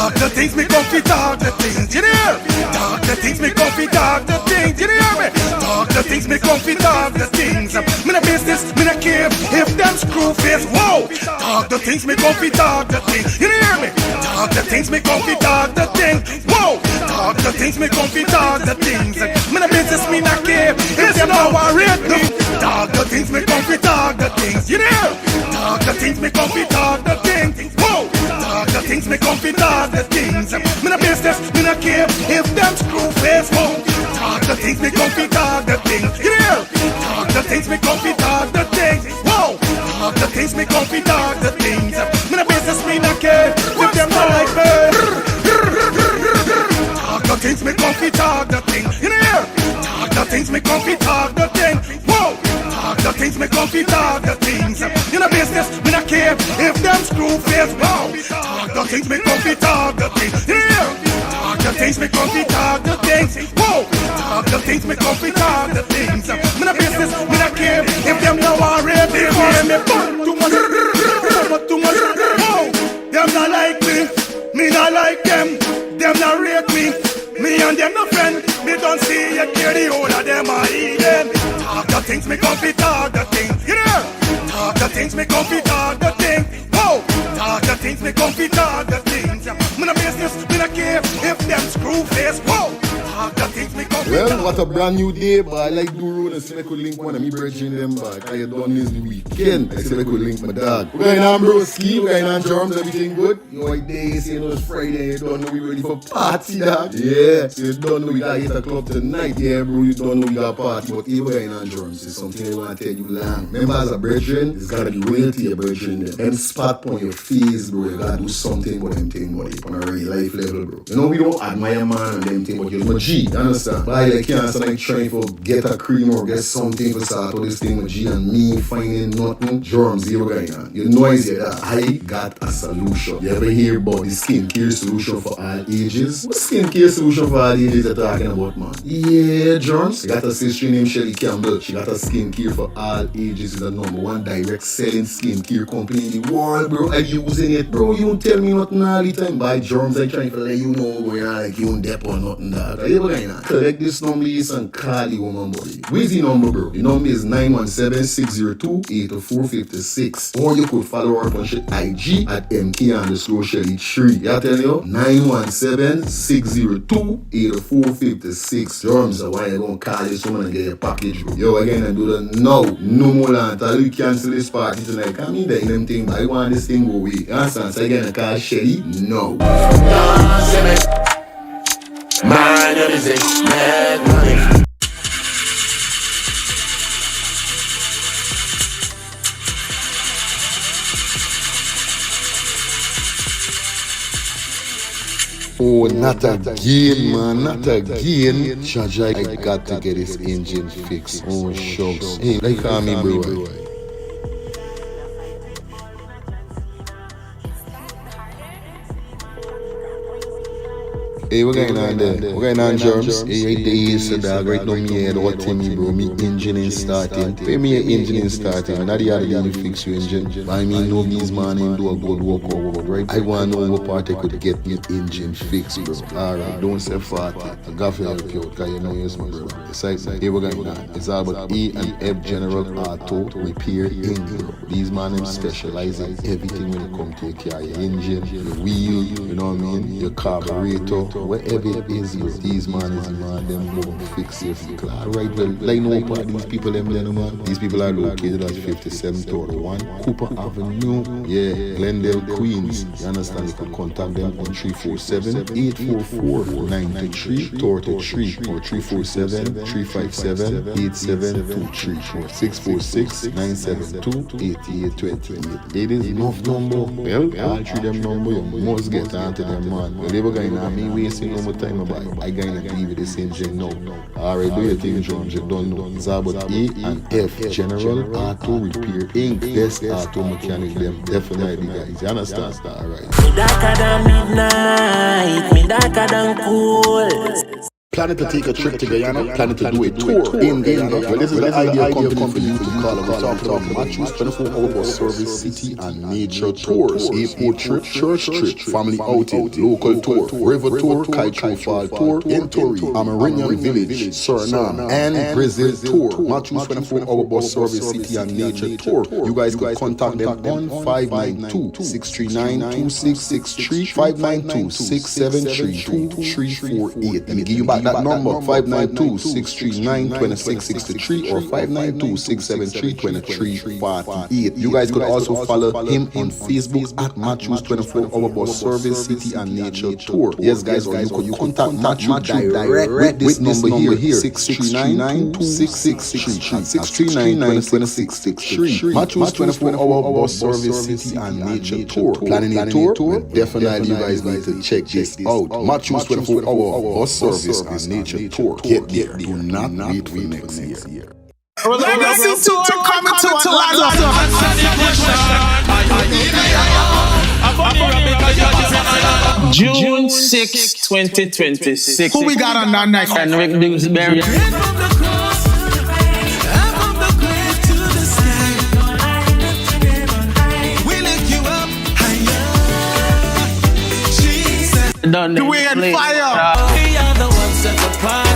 Talk the things me come fi talk the things, you hear? Talk the things me come fi talk the things, you hear me? Talk the things me come fi talk the things. Me no business, me no care if them screw face. Whoa! Talk the things me come fi talk the things, you hear me? Talk the things me come fi talk the things. Whoa! Talk the things me come fi talk the things. Me no business, me no care if them now worried me. Talk the things me come fi talk the things, you hear? Talk the things me come fi talk the things. Whoa! Talk the things me come fi talk the things. Me no business, me no care if them screw face. Whoa! Talk the things me come fi talk the things, you hear? Talk the things me come fi talk the things. Whoa! Talk the things me come fi talk the things. Me no business, me no care if them not like me. Talk the things me come fi talk the things, you hear? Talk the things me come fi talk the things. Whoa! Talk the things me come fi talk the things. You no business, me no care if them screw face. Wow! Talk the things me come fi talk the things, you hear? Talk the things me come fi talk the things. Whoa! Talk the things me come fi talk the things. Me no business, me no care if them no worried. They hear me too much, too much. Whoa! Them not like me not like them. Them not rate me and them no friend. Me don't see you care the whole of them are eating. Talk the things me come fi talk the things, you know? Talk the things me come fi talk the things. Whoa! Talk the things me come fi talk the things. Me no business, me no care if them screw face. Whoa! Talk the things me come fi talk. Well, what a brand new day, but I like do road and see I could link one of me bridging them back. I had done this the weekend. I said I could link my dog. We're going on broski, we're going on germs, everything good. You know what day is, you know it's Friday, you don't know we ready for party, dog. Yeah, so you don't know we got 8 o'clock tonight, yeah bro, you don't know we got party. But here we're going on germs, it's something I want to tell you long. Remember as a brethren, it's gotta be real to your brethren them. Them spot on your face, bro, you gotta do something for them thing, buddy, on a real life level, bro. You know we don't admire man and them thing, but you're my G, you understand? But I like cancer like trying for get a cream or get something for start all this thing with G and me finding nothing. Germs, here we're going on. You know that I got a solution. You ever hear about the skincare solution for all ages? What skincare solution for all ages are talking about, man? Yeah, germs. I got a sister named Shelly Campbell. She got a skincare for all ages. It's the #1 direct selling skincare company in the world, bro. I'm using it, bro. You don't tell me nothing all the time. By germs, I'm trying to let you know going on like you don't dep or nothing that. Are you going on? Collect this number and call the woman, buddy. Where's the number, bro? The number is 917-602-8456. Or you could follow her on IG at MK_Shelly3. Yeah, I tell you, 917-602-8456. Germs, why you gonna call this woman and get your package, bro? Yo, again, I do that now. No more than until you cancel this party tonight. Come in there in them thing, but I want this thing go away. You understand? So again, I call Shelly. No. My name is Mad Money. Oh, not again, man, not again. Jaja, I got to get his engine fixed. Oh, shucks. Hey, they call me bro. Hey, we're going on there. We're going on germs. Hey, right there is a dog. Right now, me head what tell me, bro. Me engine is starting. Pay me an engine is starting. Not the other day you fix your engine. By me, no means man, him do a good work over, right? I want to know what part I could get me engine fixed, bro. Alright, don't say 40. I got to help you out, because you know you're my brother. Besides, here we're going on. It's all about E&F General Auto Repair Inc, bro. These man, them specialize in everything when it come to take care of your engine, your wheel, you know what I mean? Your carburetor. Whatever it is, these man is man, them go fix your vehicle. Alright, well, like no part these people them there, man. These people are located at 5731 Cooper Avenue, yeah, Glendale, Queens. You understand? You can contact them on 347-844-9333 or 347-357-8723 or 646-972-8828. It is enough number. Well, all three them number, you must get onto them, man. Well, they were going on me wasting no more time about it. I gonna give you this engine now. Alright, do your thing, Jones. You don't know. It's about E&F General Auto Repair Inc. Best auto mechanic, them definitely guys. You understand? Alright. Me darker than midnight, me darker than cool. Planning to take a trip to Guyana, planning to do a tour in Guyana. Well, this is the ideal company for you to call. We're talking about Matthews 24-hour bus service, city and nature tours, airport trip, church trip, family outing, local tour, river tour, Kaiju Fall tour, Entori, Amerindian Village, Suriname, and Brazil tour. Matthews 24-hour bus service, city and nature tour. You guys can contact them on 592-639-2663, 592-673-2348. Let me give you back that number, 592-639-2663 or 592-673-2348. You guys could also follow him on Facebook at Matthews 24-hour bus service, city and nature tour. Yes, guys, or you could contact Matthew direct with this number here, 639-2663, Matthews 24-hour bus service, city and nature tour. Planning a tour? Well, definitely you guys need to check this out. Matthews 24-hour bus service and nature tour. Get there. Do not wait for next year. Legacy tour coming to Atlanta. June 6, 2026. Who we got on that night? And Rick Dewsbury. Done The way and fire. We are the ones set apart.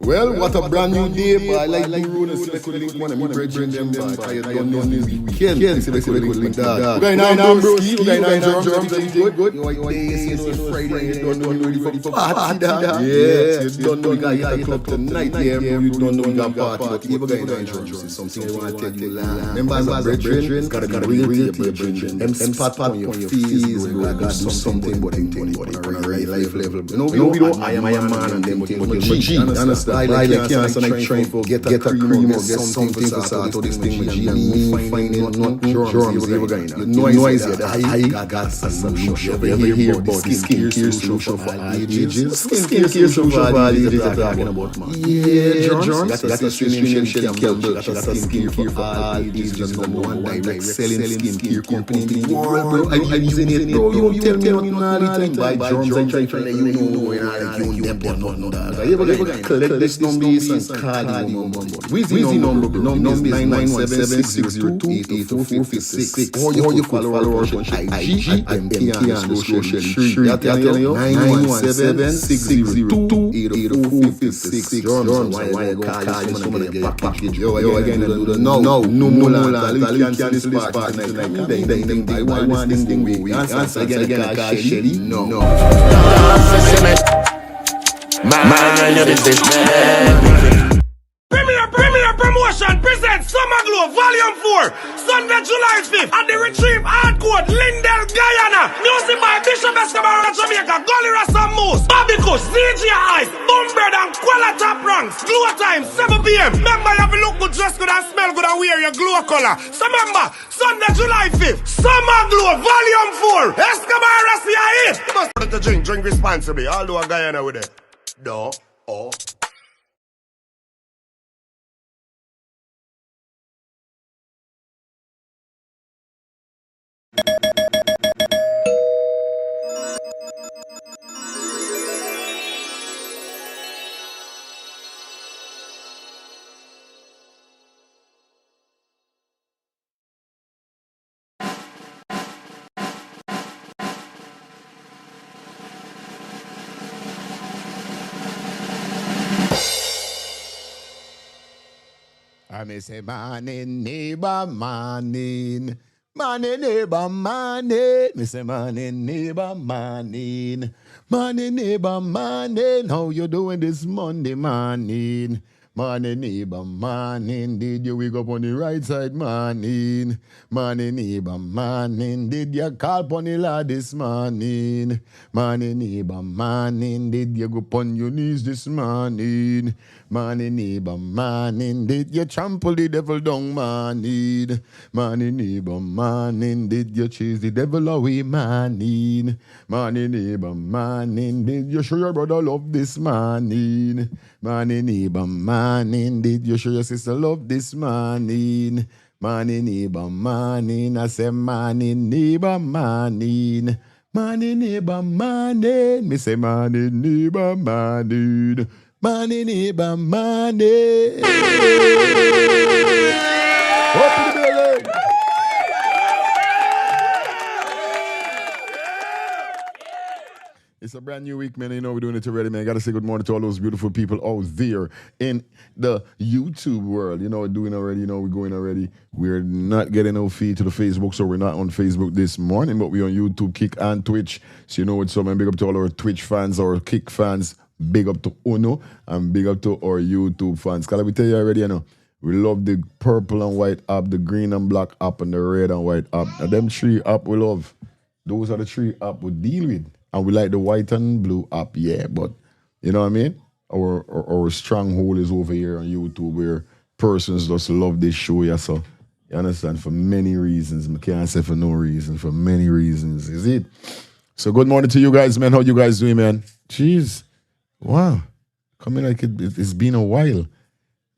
Well, what a brand new day, but I like the road and select link one of me brethren them back. I had done this weekend. Select link dog. We're going on broski, we're going on germs, everything good. You know, it's Friday, you don't know you ready for the party, dog. Yeah, you don't know you got hit a club tonight, yeah, bro, you don't know you got party. But if you're going on germs, it's something I want to tell you. Remember, as a brethren, it's got to be real to your brethren. Them spot on your face, bro, I got to do something, but on a right life level. You know, we don't, I am a man and them things, but G, understand? I like cancer like train for get a cream or get something for start to this thing with G and me finding not germs you going. You know I got a solution. You ever hear about the skincare solution for all ages? Skincare solution for all ages you're talking about, man. Yeah, germs. Got a Australian Campbell. Got a skincare for all ages. Just number one direct selling skincare company in the world, bro. I'm using it, bro. You tell me nothing all the time. Buy germs and try to let you know and you them don't know that. You ever collect this number and call the number? Wheezy number, bro. Number is 917-602-8456. Or you follow our on IG and MK on social media. That telling you 917-602-8456. Germs, why you call someone and get package? Yo, again, no more land. I cancel this party tonight. I want this thing we answer again. Call Shelly. No. Man, you're this Premier Promotion presents Summer Glow Volume 4, Sunday, July 5th at the Retrieve Hardcore, Lindell, Guyana. Music by Bishop Escobar of Jamaica, Gully Rasta Moose, Bobby Kush, CG Eyes, Boombird and Quella Top Ranks. Glow time, 7 p.m. Remember, you have to look good, dress good and smell good and wear your glow color. So remember, Sunday, July 5th, Summer Glow Volume 4, Escobar Rasta here. You must put the drink responsibly. I'll do a Guyana with it. No. Oh. I may say, morning, neighbor, morning. Morning, neighbor, morning. Me say, morning, neighbor, morning. Morning, neighbor, morning. How you doing this Monday morning? Morning, neighbor, morning. Did you wake up on the right side, morning? Morning, neighbor, morning. Did you call upon the Lord this morning? Morning, neighbor, morning. Did you go upon your knees this morning? Morning, neighbor, morning. Did you trample the devil down, morning? Morning, neighbor, morning. Did you chase the devil away, morning? Morning, neighbor, morning. Did you show your brother love this morning? Morning, neighbor, morning. Did you show your sister love this morning? Morning, neighbor, morning. I say, morning, neighbor, morning. Money, neighbor, money. Me say money, neighbor, money. Money, neighbor, money. Up in the building. It's a brand new week, man. You know we're doing it already, man. Gotta say good morning to all those beautiful people out there in the YouTube world. You know, we're doing already. You know, we're going already. We're not getting no feed to the Facebook, so we're not on Facebook this morning, but we're on YouTube, Kick, and Twitch. So you know what's up, man. Big up to all our Twitch fans, our Kick fans. Big up to Uno, and big up to our YouTube fans. Cause we tell you already, you know, we love the purple and white app, the green and black app, and the red and white app. And them three app we love. Those are the three app we deal with. And we like the white and blue app, yeah, but you know what I mean? Our stronghold is over here on YouTube where persons just love this show, yeah, so you understand, for many reasons. I can't say for no reason, for many reasons, is it? So good morning to you guys, man. How you guys doing, man? Jeez. Wow. Coming like it's been a while.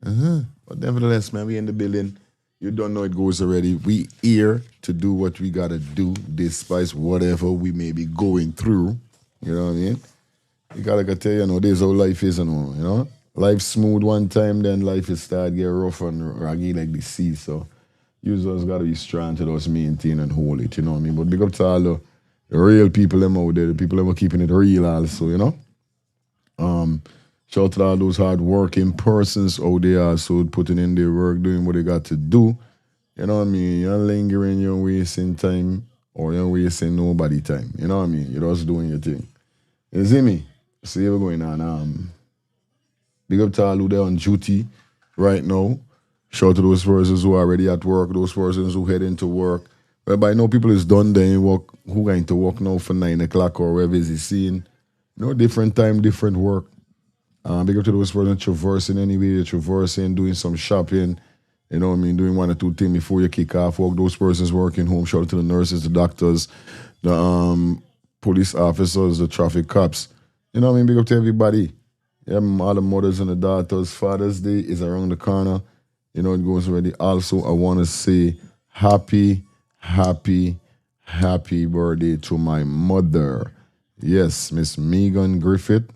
But nevertheless, man, we in the building. You don't know it goes already. We here to do what we gotta do, despite whatever we may be going through. You know what I mean? You gotta tell you know, this how life is, you know. Life smooth one time, then life is start get rough and raggy like the sea. So you just gotta be strong to just maintain and hold it, you know what I mean? But big up to all the real people them out there, the people that are keeping it real also, you know. Shout out to all those hard-working persons out there also putting in their work, doing what they got to do. You know what I mean? You're not lingering, you're wasting time, or you're wasting nobody time. You know what I mean? You're just doing your thing. You see me? See what's going on. Big up to all who they're on duty right now. Shout out to those persons who are already at work, those persons who head into work. Whereby I know people is done there in work, who going to work now for 9 o'clock or wherever is he seeing. No different time, different work. Big up to those persons traversing anyway, traversing, doing some shopping, you know what I mean, doing one or two things before you kick off work. Those persons working home, shout out to the nurses, the doctors, the police officers, the traffic cops. You know what I mean, big up to everybody. Yeah, all the mothers and the daughters. Father's Day is around the corner. You know, it goes already. Also, I want to say happy birthday to my mother. Yes, Miss Megan Griffith.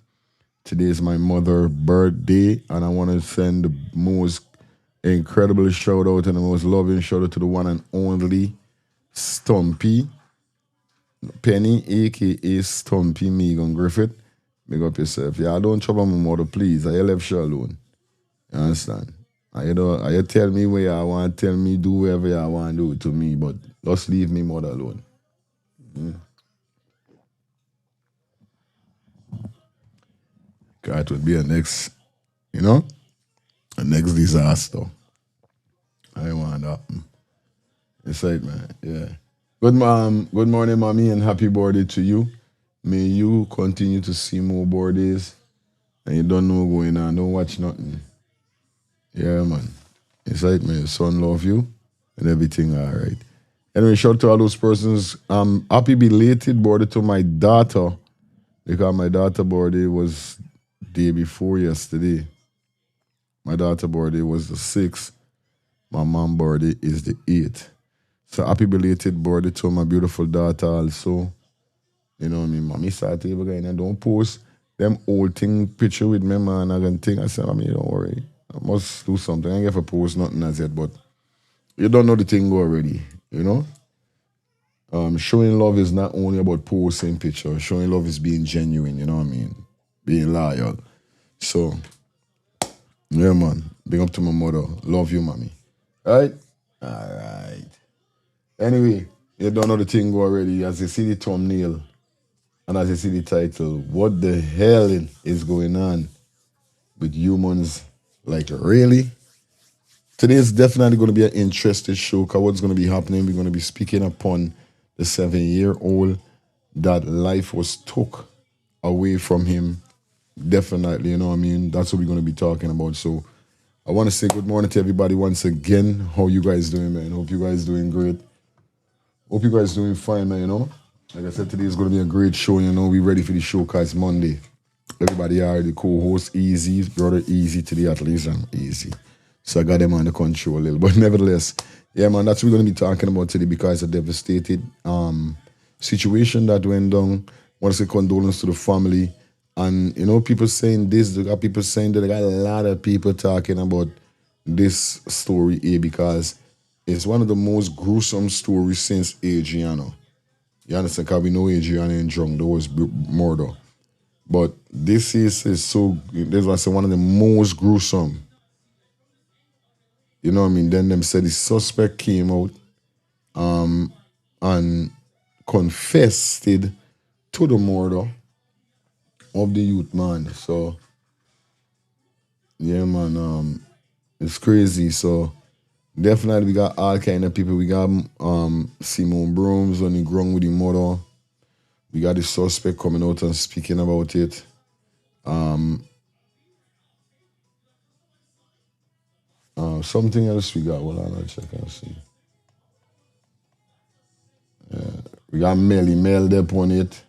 Today is my mother's birthday, and I want to send the most incredible shout out and the most loving shout out to the one and only Stumpy Penny, aka Stumpy Megan Griffith. Big up yourself. Yeah, I don't trouble my mother, please. I left her alone. You understand? I tell me where I want, tell me do whatever I want to do to me, but just leave me mother alone. It would be a next disaster. I want that. It's right, man. Yeah. Good morning, mommy, and happy birthday to you. May you continue to see more birthdays, and you don't know what's going on. Don't watch nothing. Yeah, man. It's right, man. Son love you, and everything all right. Anyway, shout out to all those persons. Happy belated birthday to my daughter, because my daughter's birthday was day before yesterday. My daughter's birthday was the 6th. My mom's birthday is the 8th. So happy belated birthday to my beautiful daughter also. You know what I mean? Mommy started again and don't post them old thing picture with me, man. I can think. I said, mommy, don't worry. I must do something. I ain't get to post nothing as yet, but you don't know the thing already, you know? Showing love is not only about posting pictures. Showing love is being genuine, you know what I mean? Being loyal. So, yeah, man. Big up to my mother. Love you, mommy. All right. Anyway, you don't know the thing already. As you see the thumbnail and as you see the title, what the hell is going on with humans? Like, really? Today is definitely going to be an interesting show because what's going to be happening, we're going to be speaking upon the 7-year-old that life was took away from him. Definitely, you know what I mean? That's what we're going to be talking about. So I want to say good morning to everybody once again. How you guys doing, man? Hope you guys doing great. Hope you guys doing fine, man, you know? Like I said, today is going to be a great show, you know? We ready for the show because it's Monday. Everybody are the co-host, Easy, brother Easy today, at least I'm Easy. So I got them under control a little. But nevertheless, yeah, man, that's what we're going to be talking about today because it's a devastated situation that went down. Want to say condolence to the family. And, people saying this, they got people saying that. They got a lot of people talking about this story here because it's one of the most gruesome stories since Adriano. You understand? Because we know Adriano and drunk. There was murder. But this is so, this was one of the most gruesome. You know what I mean? Then them said the suspect came out and confessed to the murder of the youth, man. So, yeah, man, it's crazy. So, definitely we got all kind of people. We got Simone Brooms on the ground with the murder. We got the suspect coming out and speaking about it. Something else we got. Hold on, I'll check and see. We got Mel there on it.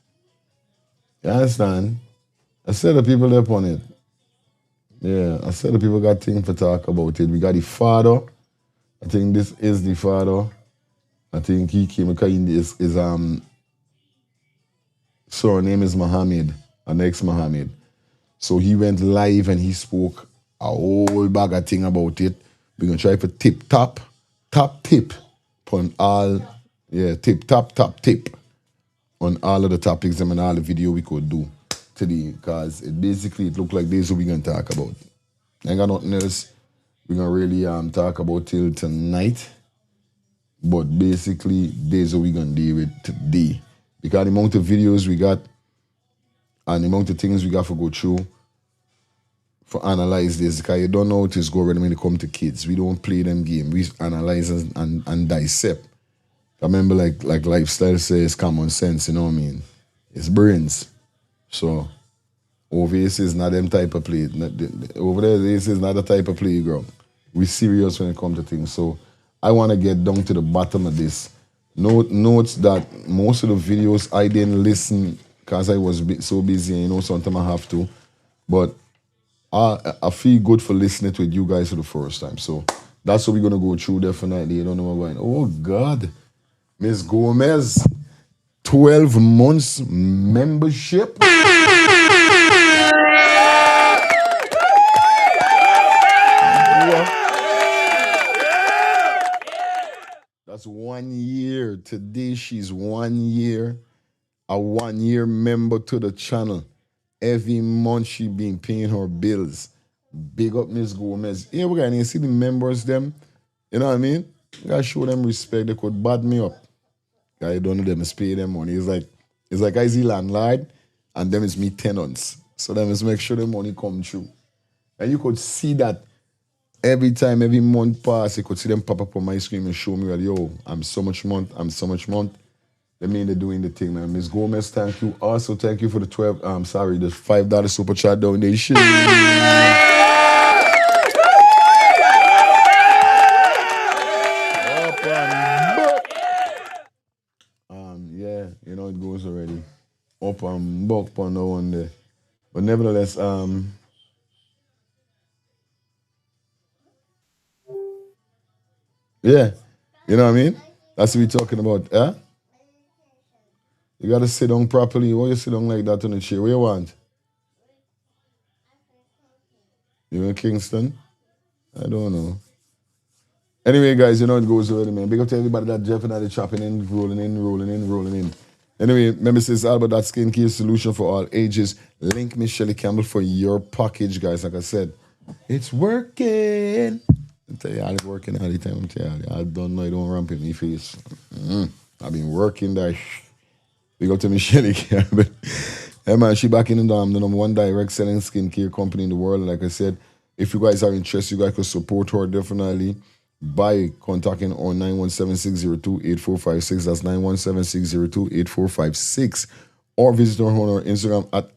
You understand? I said the people there on it. Yeah, I said the people got things to talk about it. We got the father. I think this is the father. I think he came because his surname is Mohammed, an ex-Mohammed. So he went live and he spoke a whole bag of thing about it. We're going to try for top tip on all, top tip on all of the topics and all the video we could do today because it looked like this is what we're going to talk about. Ain't got nothing else we're going to really talk about till tonight. But basically, this is what we're going to deal with today. Because the amount of videos we got and the amount of things we got to go through for analyze this, because you don't know how to go when it come to kids. We don't play them game. We analyze and dissect. I remember like lifestyle says common sense, you know what I mean? It's brains. So over here is not them type of play. Over there, this is not the type of playground. We serious when it comes to things. So I want to get down to the bottom of this. Notes that most of the videos I didn't listen because I was so busy and sometimes I have to. But I feel good for listening to it you guys for the first time. So that's what we're going to go through definitely. You don't know what going. Oh, God. Miss Gomez, 12 months membership. That's 1 year. Today she's 1 year. A 1 year member to the channel. Every month she been paying her bills. Big up Miss Gomez. Here we gotta see the members them. You know what I mean? You gotta show them respect. They could bad me up. I don't know them is pay them money. It's like I see landlord and them is me tenants. So them is make sure the money come through. And you could see that every time, every month pass, you could see them pop up on my screen and show me, well, yo, I'm so much month. That mean they're doing the thing, man. Miss Gomez, thank you. Also, thank you for the the $5 super chat donation. Yeah, you know it goes already. Up and buck on the one there. But nevertheless, yeah, you know what I mean? That's what we're talking about, huh? You gotta sit down properly. Why you sit down like that on the chair? What you want? You in Kingston? I don't know. Anyway, guys, you know it goes already, man. Big up to everybody that definitely chopping in, rolling in. Anyway, remember, this is Albert that skincare solution for all ages. Link Miss Shelly Campbell for your package, guys. Like I said, it's working. I tell you, I'm working all the time. I tell you, I don't know, I don't ramp in my face. I've been working that. Big up to Miss Shelly Campbell. Hey man, she back in the number one direct selling skincare company in the world. Like I said, if you guys are interested, you guys could support her definitely by contacting on 917-602-8456. That's 917-602-8456. Or visit her on her Instagram at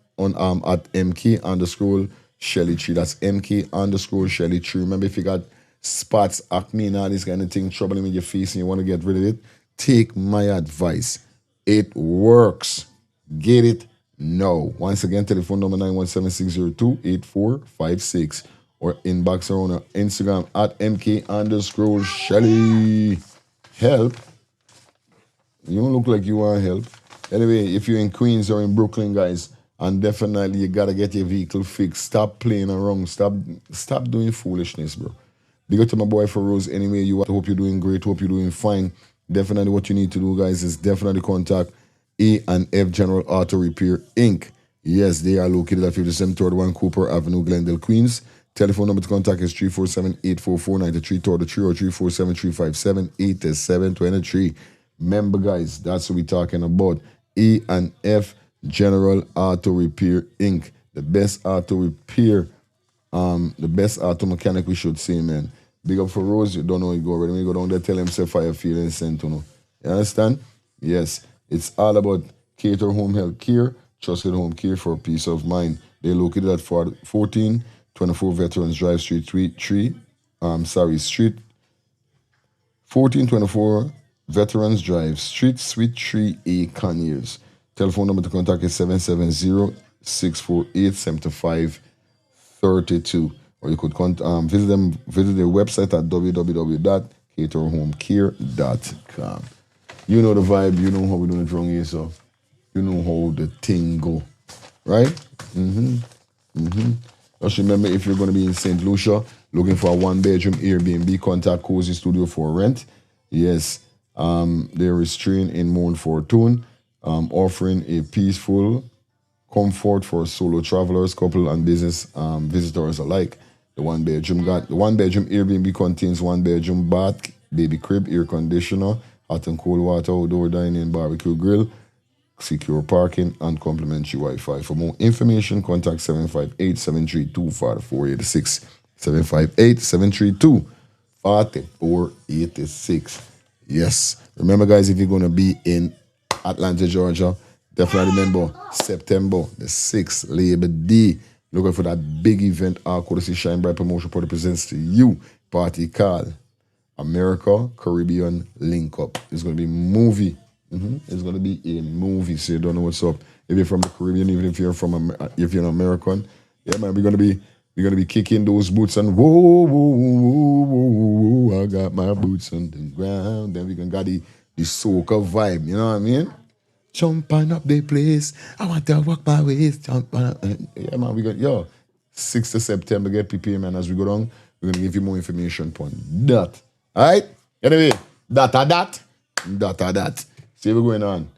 MK_Shelly3. That's MK_Shelly3. Remember, if you got spots, acne, and all this kind of thing troubling with your face and you want to get rid of it, take my advice. It works. Get it now. Once again, telephone number 917-602-8456 or inbox her on her Instagram at MK_Shelly. Help? You don't look like you want help. Anyway, if you're in Queens or in Brooklyn, guys, and definitely you gotta get your vehicle fixed. Stop playing around. Stop doing foolishness, bro. Big up to my boy for Rose. Anyway, you hope you're doing great. Hope you're doing fine. Definitely, what you need to do, guys, is definitely contact A and F General Auto Repair Inc. Yes, they are located at 5731 Cooper Avenue, Glendale, Queens. Telephone number to contact is 347-844-9333 or 347-357-8723. Remember, guys, that's what we're talking about. E and F General Auto Repair Inc. The best auto repair, the best auto mechanic we should say, man. Big up for Rose, you don't know you go already. When you go down there, tell himself how you feel and send to know. You understand? Yes. It's all about Cater Home Health Care, trusted home care for peace of mind. They're located at 1424 Veterans Drive, Street 1424 Veterans Drive, Street Suite 3A, Conyers. Telephone number to contact is 770-648-7532. Or you could visit their website at www.caterhomecare.com. You know the vibe, you know how we're doing it wrong here, so you know how the thing go. Right? Just remember, if you're going to be in St. Lucia looking for a one-bedroom Airbnb, contact Cozy Studio for rent. Yes, they're restrained in Mount Fortune, offering a peaceful comfort for solo travelers, couple, and business visitors alike. The one-bedroom Airbnb contains one-bedroom bath, baby crib, air conditioner, hot and cold water, outdoor dining, barbecue grill, secure parking, and complimentary Wi-Fi. For more information, contact 758-732-4486. 758-732-4486. Yes. Remember, guys, if you're going to be in Atlanta, Georgia, definitely remember September the 6th, Labor Day. Looking for that big event. Our Courtesy Shine Bright Promotion Party presents to you party called America Caribbean Link Up. It's going to be a movie. It's going to be a movie, so you don't know what's up. If you're from the Caribbean, even if you're if you're an American, yeah, man, we're gonna be kicking those boots and whoa, whoa, whoa, whoa, whoa, I got my boots on the ground. Then we can got the soca vibe, you know what I mean? Jumping up the place, I want to walk my waist. Yeah, man, 6th of September, get prepared, man. As we go down, we're gonna give you more information on that. Alright? Anyway, that. See what's going on.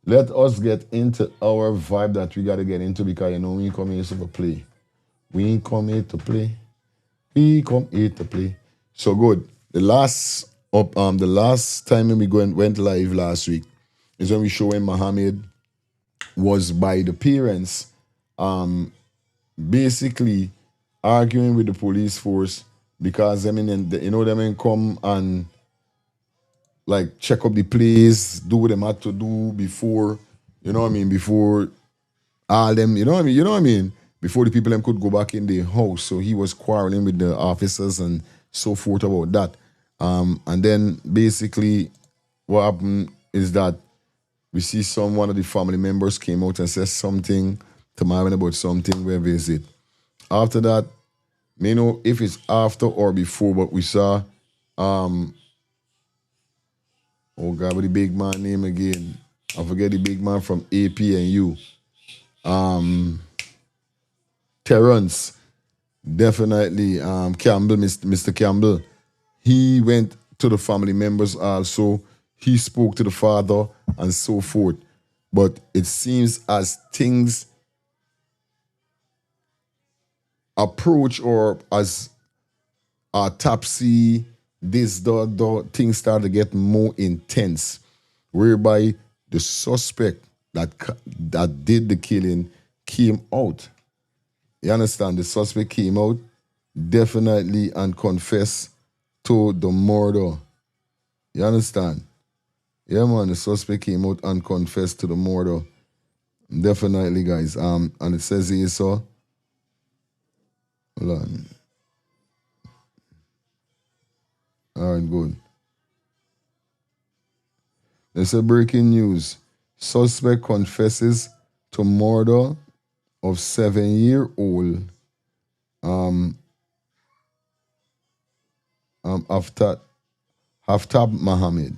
Let us get into our vibe that we gotta get into, because we ain't come here to play. We ain't come here to play. We come here to play. So good. The last time when we went live last week is when we show when Muhammad was by the parents, basically arguing with the police force because them come and like check up the place, do what them had to do before, before all them, before the people them could go back in their house. So he was quarreling with the officers and so forth about that. And then basically what happened is that we see one of the family members came out and said something to Marvin about something where visit. After that, may know if it's after or before, but we saw oh God, what the big man name again? I forget the big man from APNU. Terrence. Definitely. Campbell, Mr. Campbell. He went to the family members also. He spoke to the father and so forth. But it seems as things approach or as autopsy, the things started to get more intense, whereby the suspect that did the killing came out. You understand? The suspect came out definitely and confessed to the murder. You understand? Yeah, man, the suspect came out and confessed to the murder. Definitely, guys. And it says here, so hold on. All right, good. They say breaking news. Suspect confesses to murder of 7-year-old Haftab Mohammed.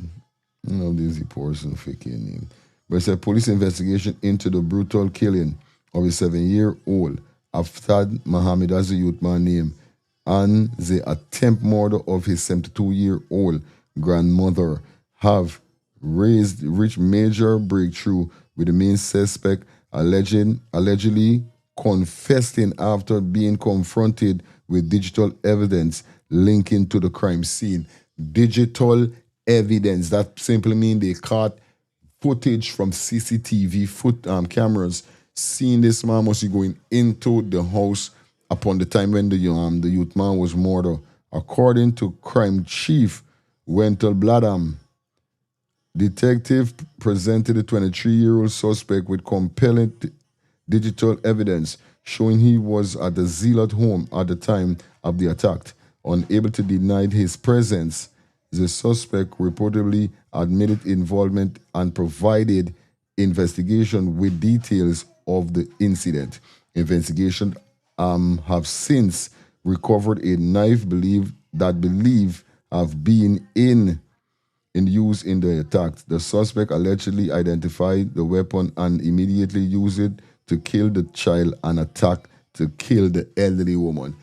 I don't know if this is the person fake name. But it said police investigation into the brutal killing of a 7-year-old Aftad Mohammed as a youth man name and the attempt murder of his 72-year-old grandmother have reached major breakthrough with the main suspect allegedly confessing after being confronted with digital evidence linking to the crime scene. Digital evidence, that simply means they caught footage from CCTV cameras seeing this man must be going into the house upon the time when the youth man was murdered. According to crime chief Wentel Bladam, detective presented the 23-year-old suspect with compelling digital evidence showing he was at the Zealot home at the time of the attack. Unable to deny his presence, the suspect reportedly admitted involvement and provided investigation with details of the incident. Investigation have since recovered a knife believed have been in use in the attack. The suspect allegedly identified the weapon and immediately used it to kill the child and attack to kill the elderly woman.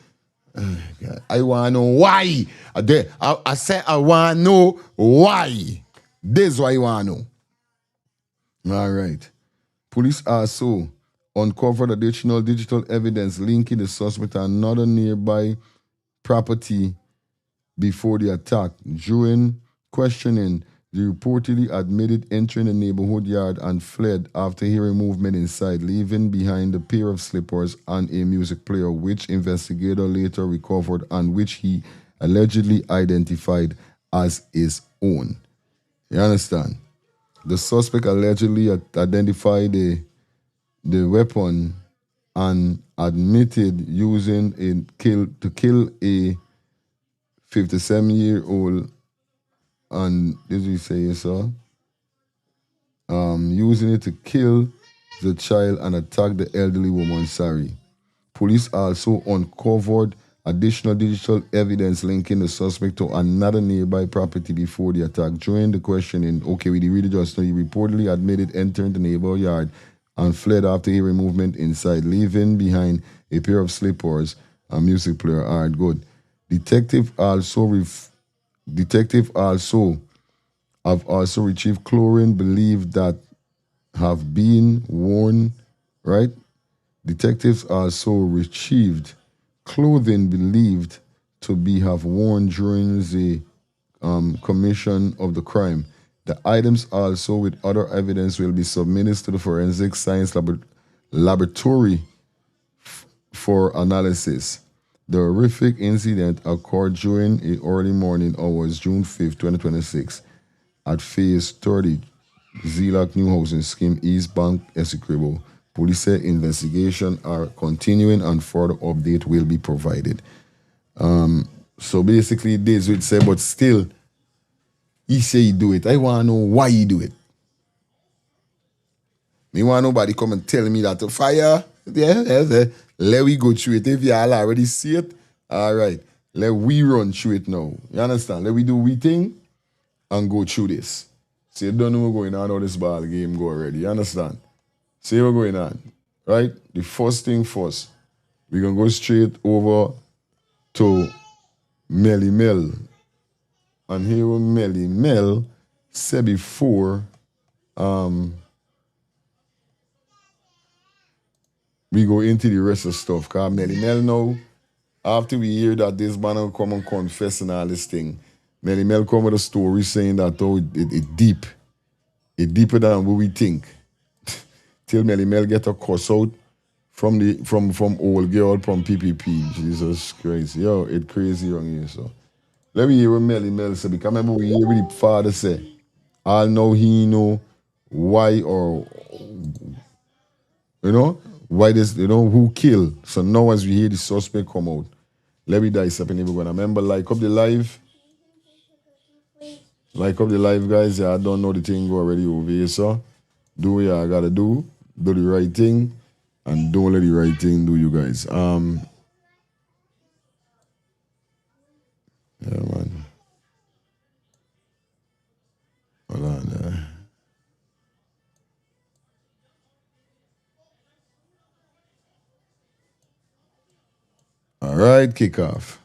I want to know why. I said I want to know why. This is what I want to know. All right. Police also uncovered additional digital evidence linking the suspect to another nearby property before the attack. During questioning, they reportedly admitted entering the neighborhood yard and fled after hearing movement inside, leaving behind a pair of slippers and a music player, which investigator later recovered and which he allegedly identified as his own. You understand? The suspect allegedly identified the weapon and admitted using to kill a 57-year-old, and this we say so. Using it to kill the child and attack the elderly woman. Sorry. Police also uncovered additional digital evidence linking the suspect to another nearby property before the attack. During the questioning, we really just know he reportedly admitted entering the neighbor yard and fled after hearing movement inside, leaving behind a pair of slippers, a music player. All right, good. Detective have also retrieved chlorine believed that have been worn, right? Detectives also retrieved clothing believed to be have worn during the commission of the crime. The items also with other evidence will be submitted to the forensic science laboratory for analysis. The horrific incident occurred during the early morning hours, June 5th, 2026, at Phase 30, Zilak New Housing Scheme, East Bank, Essequibo. Police say investigation are continuing and further update will be provided. So basically, this would say, but still, he say he do it. I want to know why he do it. Me want nobody come and tell me that the fire, let we go through it. If y'all already see it, all right, let we run through it now. You understand? Let we do we thing and go through this. So you don't know what's going on how this ball game go already. You understand? See what's going on, right? The first thing first, we're going to go straight over to Melly Mel. And here with Melly Mel said before, we go into the rest of stuff. Because Melly Mel now, after we hear that this man will come and confess and all this thing, Melly Mel come with a story saying that it deep. It deeper than what we think. Till Melly Mel get a cuss out from old girl from PPP. Jesus Christ. Yo, it crazy on here, so. Let me hear what Melly Mel say, because remember we hear what the father say. I'll know he know why or, why this, who killed. So now as we hear the suspect come out, let me dissect and everyone. Remember, like up the live. Like up the live, guys. Yeah, I don't know the thing go already over here, so. Do what I gotta do. Do the right thing. And don't let the right thing do you guys. Yeah, man. Hold on. right, kick off.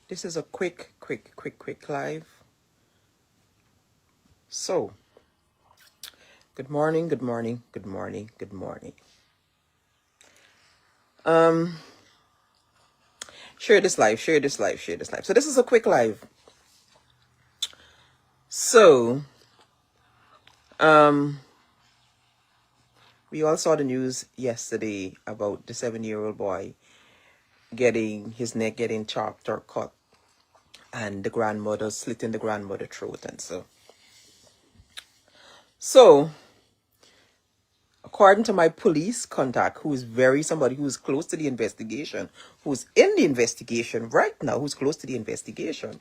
This is a quick live. So, good morning. Share this live. So this is a quick live. So, we all saw the news yesterday about the 7-year-old boy getting his neck getting chopped or cut, and the grandmother slitting the grandmother's throat, and so according to my police contact, who is somebody who is close to the investigation, who's in the investigation right now, who's close to the investigation.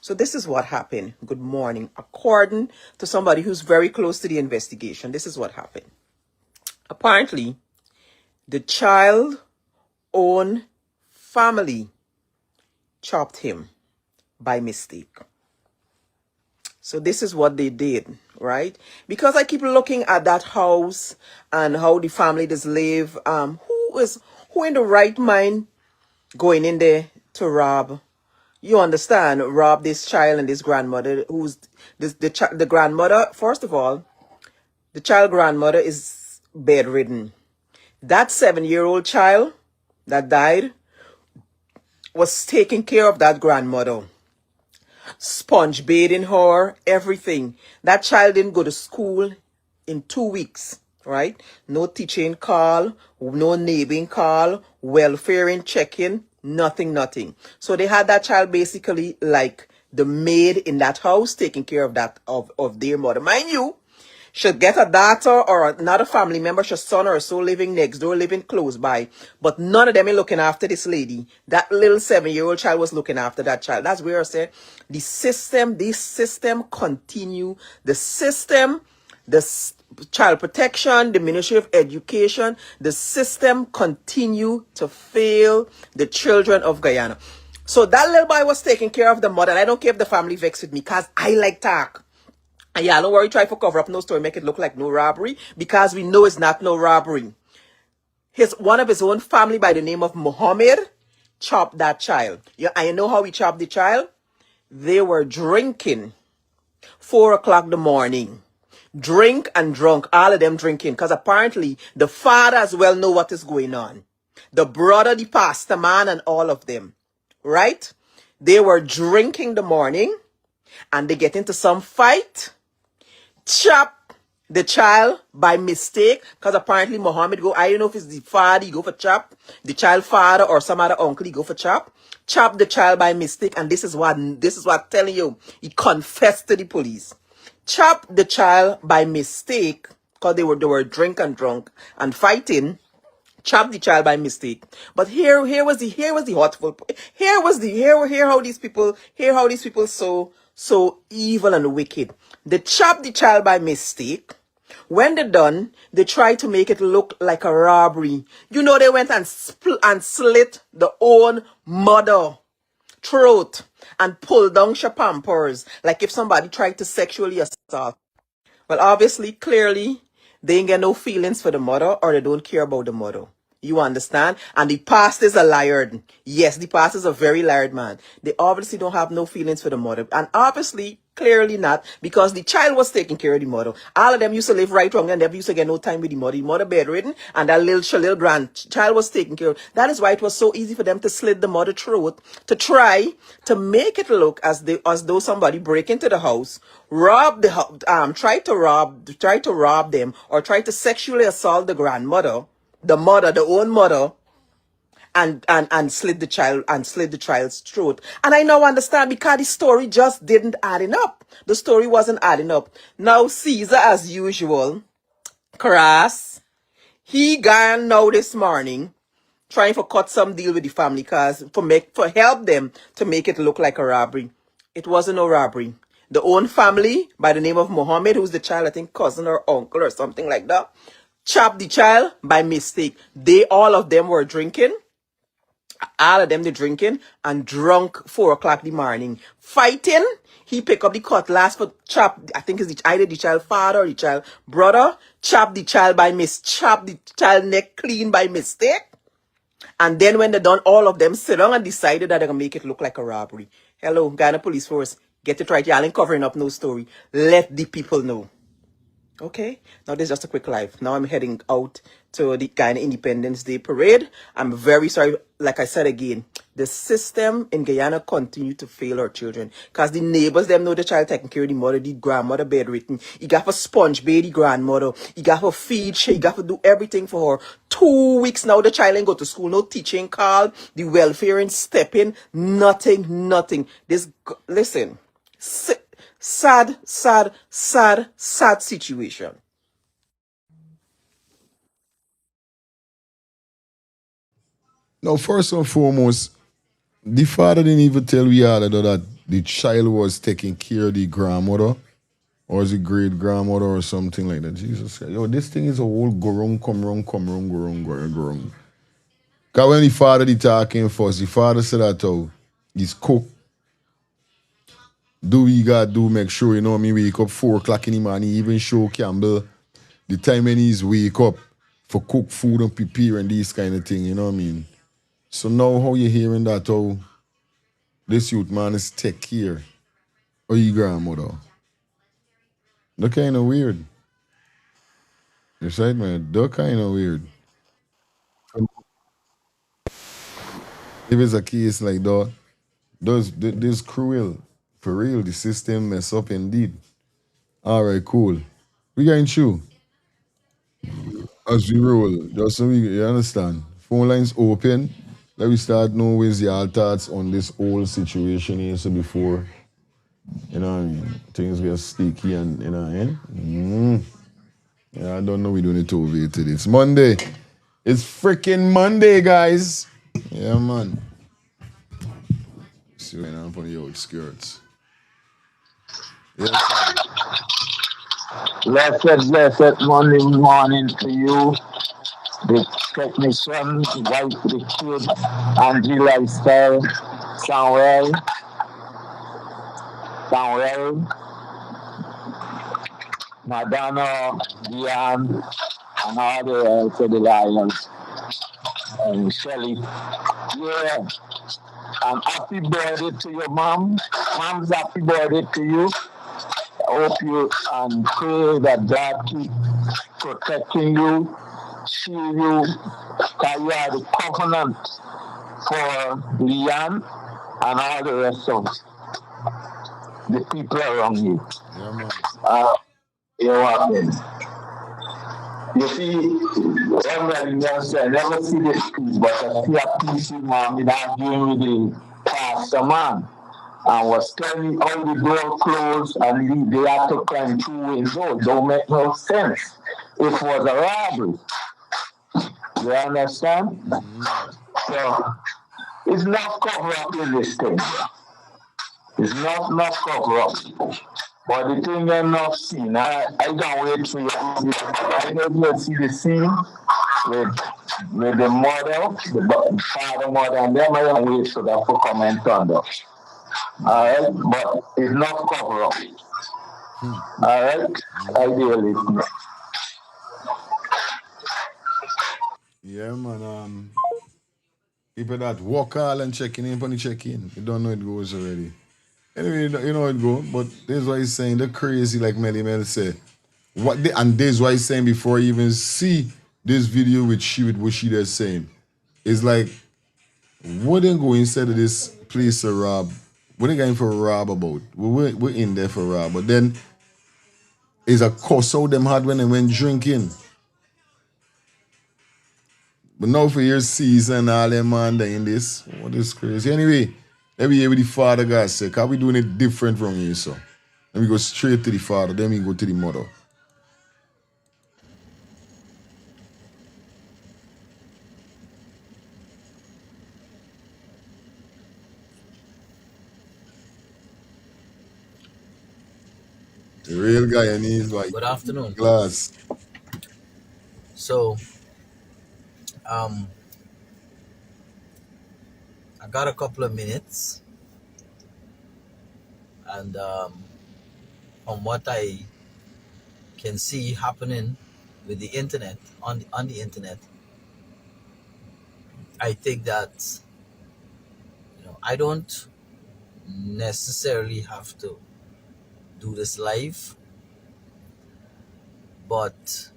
So this is what happened. Good morning. According to somebody who's very close to the investigation, this is what happened. Apparently, the child own family chopped him by mistake. So this is what they did, right? Because I keep looking at that house and how the family does live. Who in the right mind going in there to rob? You understand? Rob this child and this grandmother. Who's the grandmother? First of all, the child grandmother is bedridden. That 7-year-old child that died was taking care of that grandmother. Sponge bathing her, everything. That child didn't go to school in 2 weeks, right? No teaching call, no neighboring call, welfare and checking, nothing. So they had that child basically like the maid in that house taking care of that of their mother. Mind you, should get a daughter or another family member, her son or so living next door, living close by. But none of them are looking after this lady. That little 7-year-old child was looking after that child. That's where I said this system continue. The system, child protection, the Ministry of Education, the system continue to fail the children of Guyana. So that little boy was taking care of the mother. And I don't care if the family vexed with me because I like talk. And yeah, don't worry, try to cover up no story, make it look like no robbery, because we know it's not no robbery. One of his own family by the name of Muhammad chopped that child. Yeah, and you know how he chopped the child? They were drinking 4 o'clock in the morning. Drink and drunk, all of them drinking, because apparently the father as well know what is going on. The brother, the pastor man, and all of them, right? They were drinking the morning, and they get into some fight. Chop the child by mistake, because apparently Muhammad I don't know if it's the father, he go for chop, the child father or some other uncle, he go for chop the child by mistake. And this is what I'm telling you, he confessed to the police. Chop the child by mistake, because they were drunk and fighting. Chop the child by mistake. But here was the hurtful. Here how these people so evil and wicked. They chop the child by mistake. When they're done, they try to make it look like a robbery. You know, they went and slit the own mother throat and pulled down her pampers, like if somebody tried to sexually assault. Well, obviously, clearly, they ain't get no feelings for the mother, or they don't care about the mother. You understand? And the pastor is a liar. Yes, the pastor is a very liar man. They obviously don't have no feelings for the mother. And obviously, clearly not, because the child was taking care of the mother. All of them used to live right wrong and never used to get no time with the mother. The mother bedridden, and that little grandchild was taken care of. That is why it was so easy for them to slit the mother throat, to try to make it look as though somebody break into the house, try to rob them, or try to sexually assault the grandmother, the own mother, and slit the child's throat. And I now understand, because the story just didn't adding up. The story wasn't adding up. Now Caesar, as usual, crass, he gone now this morning trying to cut some deal with the family, cause for help them to make it look like a robbery. It wasn't no robbery. The own family by the name of Muhammad, who's the child, I think cousin or uncle or something like that, chop the child by mistake. All of them were drinking. All of them they drinking and drunk 4 o'clock in the morning. Fighting. He pick up the cutlass for chop. I think it's either the child father or the child brother. Chop the child chop the child neck clean by mistake. And then when they're done, all of them sit down and decided that they're gonna make it look like a robbery. Hello, Ghana Police Force. Get it right. Y'all ain't covering up no story. Let the people know. Okay, now this is just a quick live. Now I'm heading out to the Guyana Independence Day parade. I'm very sorry. Like I said again, the system in Guyana continue to fail our children because the neighbors them know the child taking care of the mother, the grandmother bedridden. You got for sponge baby grandmother. You got for feed she. You got to do everything for her. 2 weeks now the child ain't go to school. No teaching call. The welfare ain't stepping. Nothing. Listen. Sad situation. Now, first and foremost, the father didn't even tell we all that the child was taking care of the grandmother or is it great grandmother or something like that. Jesus Christ. Yo, this thing is a whole go wrong, come wrong, go wrong. Because when the father did talking first, the father said that he's cook. Do what you gotta do, make sure, you know me, wake up 4 o'clock in the morning, even show Campbell the time when he's wake up for cook food and prepare and these kind of thing, you know what I mean? So now how you hearing that how this youth man is take care of your grandmother? That kind of weird. You said, man, that kind of weird. If it's a case like that, this cruel. For real, the system mess up indeed. All right, cool. We getting you as we roll. Just so we, you understand. Phone lines open. Let me start know where's your thoughts on this whole situation here. So before, you know what I mean, things get sticky and, you know, yeah, I don't know we're doing it over here today. It's Monday. It's freaking Monday, guys. Yeah, man. See what's on the outskirts. Yes, Blessed Monday morning to you, the technician, wife, the kid, Angie Lifestyle, Samuel, Madonna, Diane, and all the rest of the Lions, and Shelly. Yeah, and happy birthday to your mom. Mom's happy birthday to you. I hope you and pray that God keep protecting you, shield you, that you are the covenant for Leanne and all the rest of the people around you. yeah, man. You're welcome. You see, everybody else I never see this piece, but I see a piece in that game with the pastor man. And was telling me how the door closed and they had to climb 2 ways out. Don't make no sense. It was a robbery. You understand? So it's not cover up in this thing. It's not cover up. But the thing I'm not seeing, I can't wait for you. I don't see the scene with the mother, the father, mother, and them. I don't wait for that for comment on that. Alright, but it's not cover up. Alright, ideally. Yeah, man. People that walk all and checking in on the check-in. You don't know it goes already. Anyway, you know it go, but this is why he's saying they're crazy, like Melly Mel said. And this is why he's saying before you even see this video with what she is saying. It's like, what they go instead of this place to rob? What they going for rob about? We're in there for rob. But then it's a course out them had when they went drinking. But now for your season, all them man in this. What is crazy? Anyway, let me hear what the father guy say. Cause we doing it different from you, so. Let me go straight to the father, then we go to the mother. The real guy and he's like Good afternoon. glass. So I got a couple of minutes, and from what I can see happening with the internet on the internet, I think that I don't necessarily have to do this live, but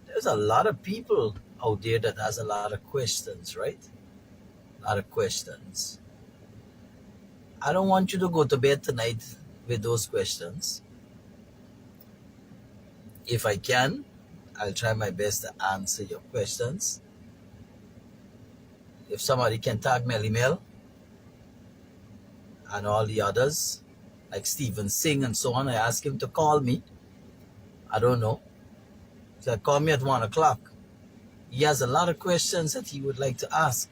there's a lot of people out there that has a lot of questions, right? A lot of questions. I don't want you to go to bed tonight with those questions. If I can, I'll try my best to answer your questions. If somebody can tag Melly Mel and all the others, like Stephen Singh and so on, I ask him to call me. I don't know. He said, call me at 1 o'clock. He has a lot of questions that he would like to ask.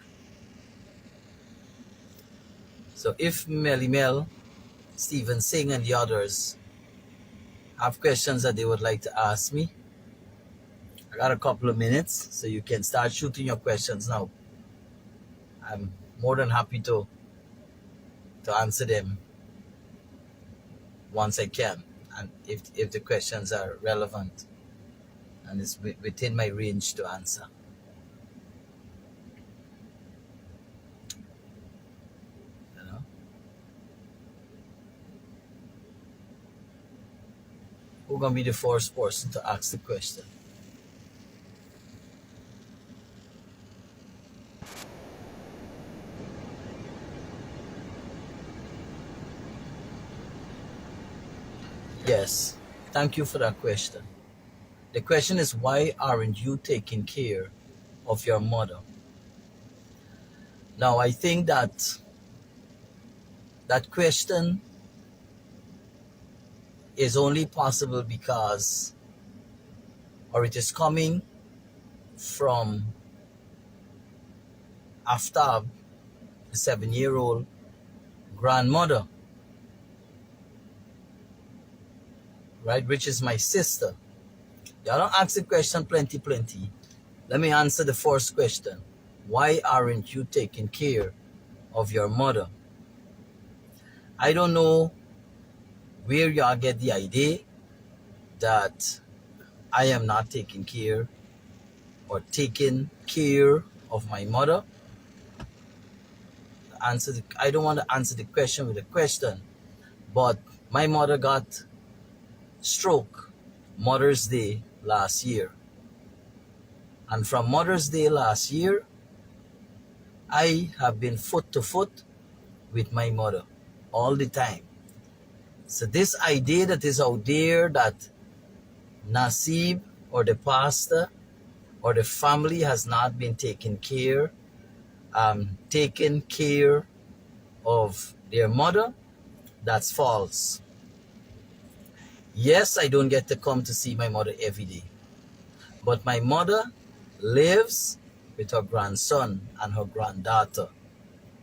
So if Melly Mel, Stephen Singh, and the others have questions that they would like to ask me, I got a couple of minutes, so you can start shooting your questions now. I'm more than happy to answer them once I can, and if the questions are relevant and it's within my range to answer. Who's gonna be the first person to ask the question? Yes, thank you for that question. The question is, why aren't you taking care of your mother? Now, I think that question is only possible because, or it is coming from Aftab, the 7-year-old grandmother, right, which is my sister. Y'all don't ask the question plenty. Let me answer the first question. Why aren't you taking care of your mother? I don't know where y'all get the idea that I am not taking care or taking care of my mother. I don't want to answer the question with a question, but my mother got stroke Mother's Day last year. And from Mother's Day last year, I have been foot to foot with my mother all the time. So this idea that is out there that Nasib or the pastor or the family has not been taking care of their mother, that's false. Yes, I don't get to come to see my mother every day, but my mother lives with her grandson and her granddaughter,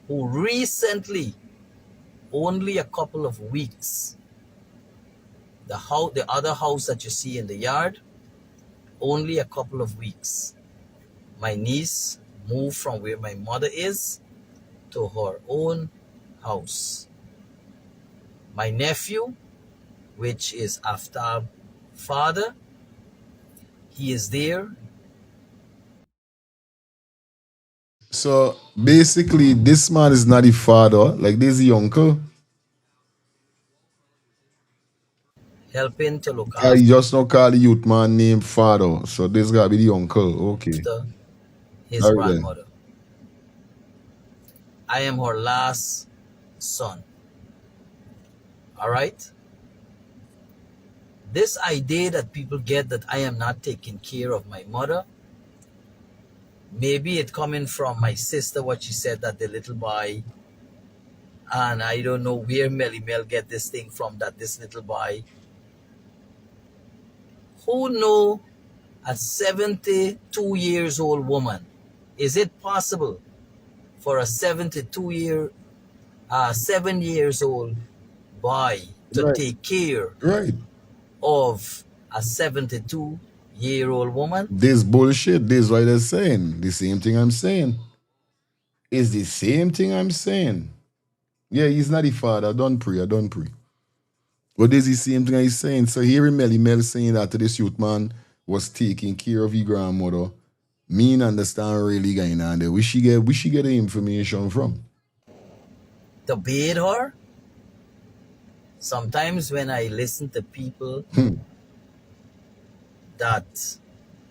who recently, only a couple of weeks, the other house that you see in the yard, only a couple of weeks, my niece moved from where my mother is to her own house. My nephew, which is Aftab's father, he is there. So basically, this man is not the father. Like, this is the uncle. Helping to look I just not call the youth man named father. So this gotta be the uncle. Okay. after his All right then. grandmother. I am her last son. All right? This idea that people get that I am not taking care of my mother, maybe it coming from my sister, what she said, that the little boy, and I don't know where Melly Mel get this thing from, that this little boy, who know a 72 years old woman, is it possible for a 7 years old boy to Right. take care Right. of a 72-year-old woman? This bullshit. This is what they're saying. The same thing I'm saying. It's the same thing I'm saying. Yeah, he's not the father. I don't pray. But this is the same thing he's saying. So hearing Mel saying that to this youth man was taking care of his grandmother, me and understand really going on there. We should get the information from. To bait her? Sometimes when I listen to people that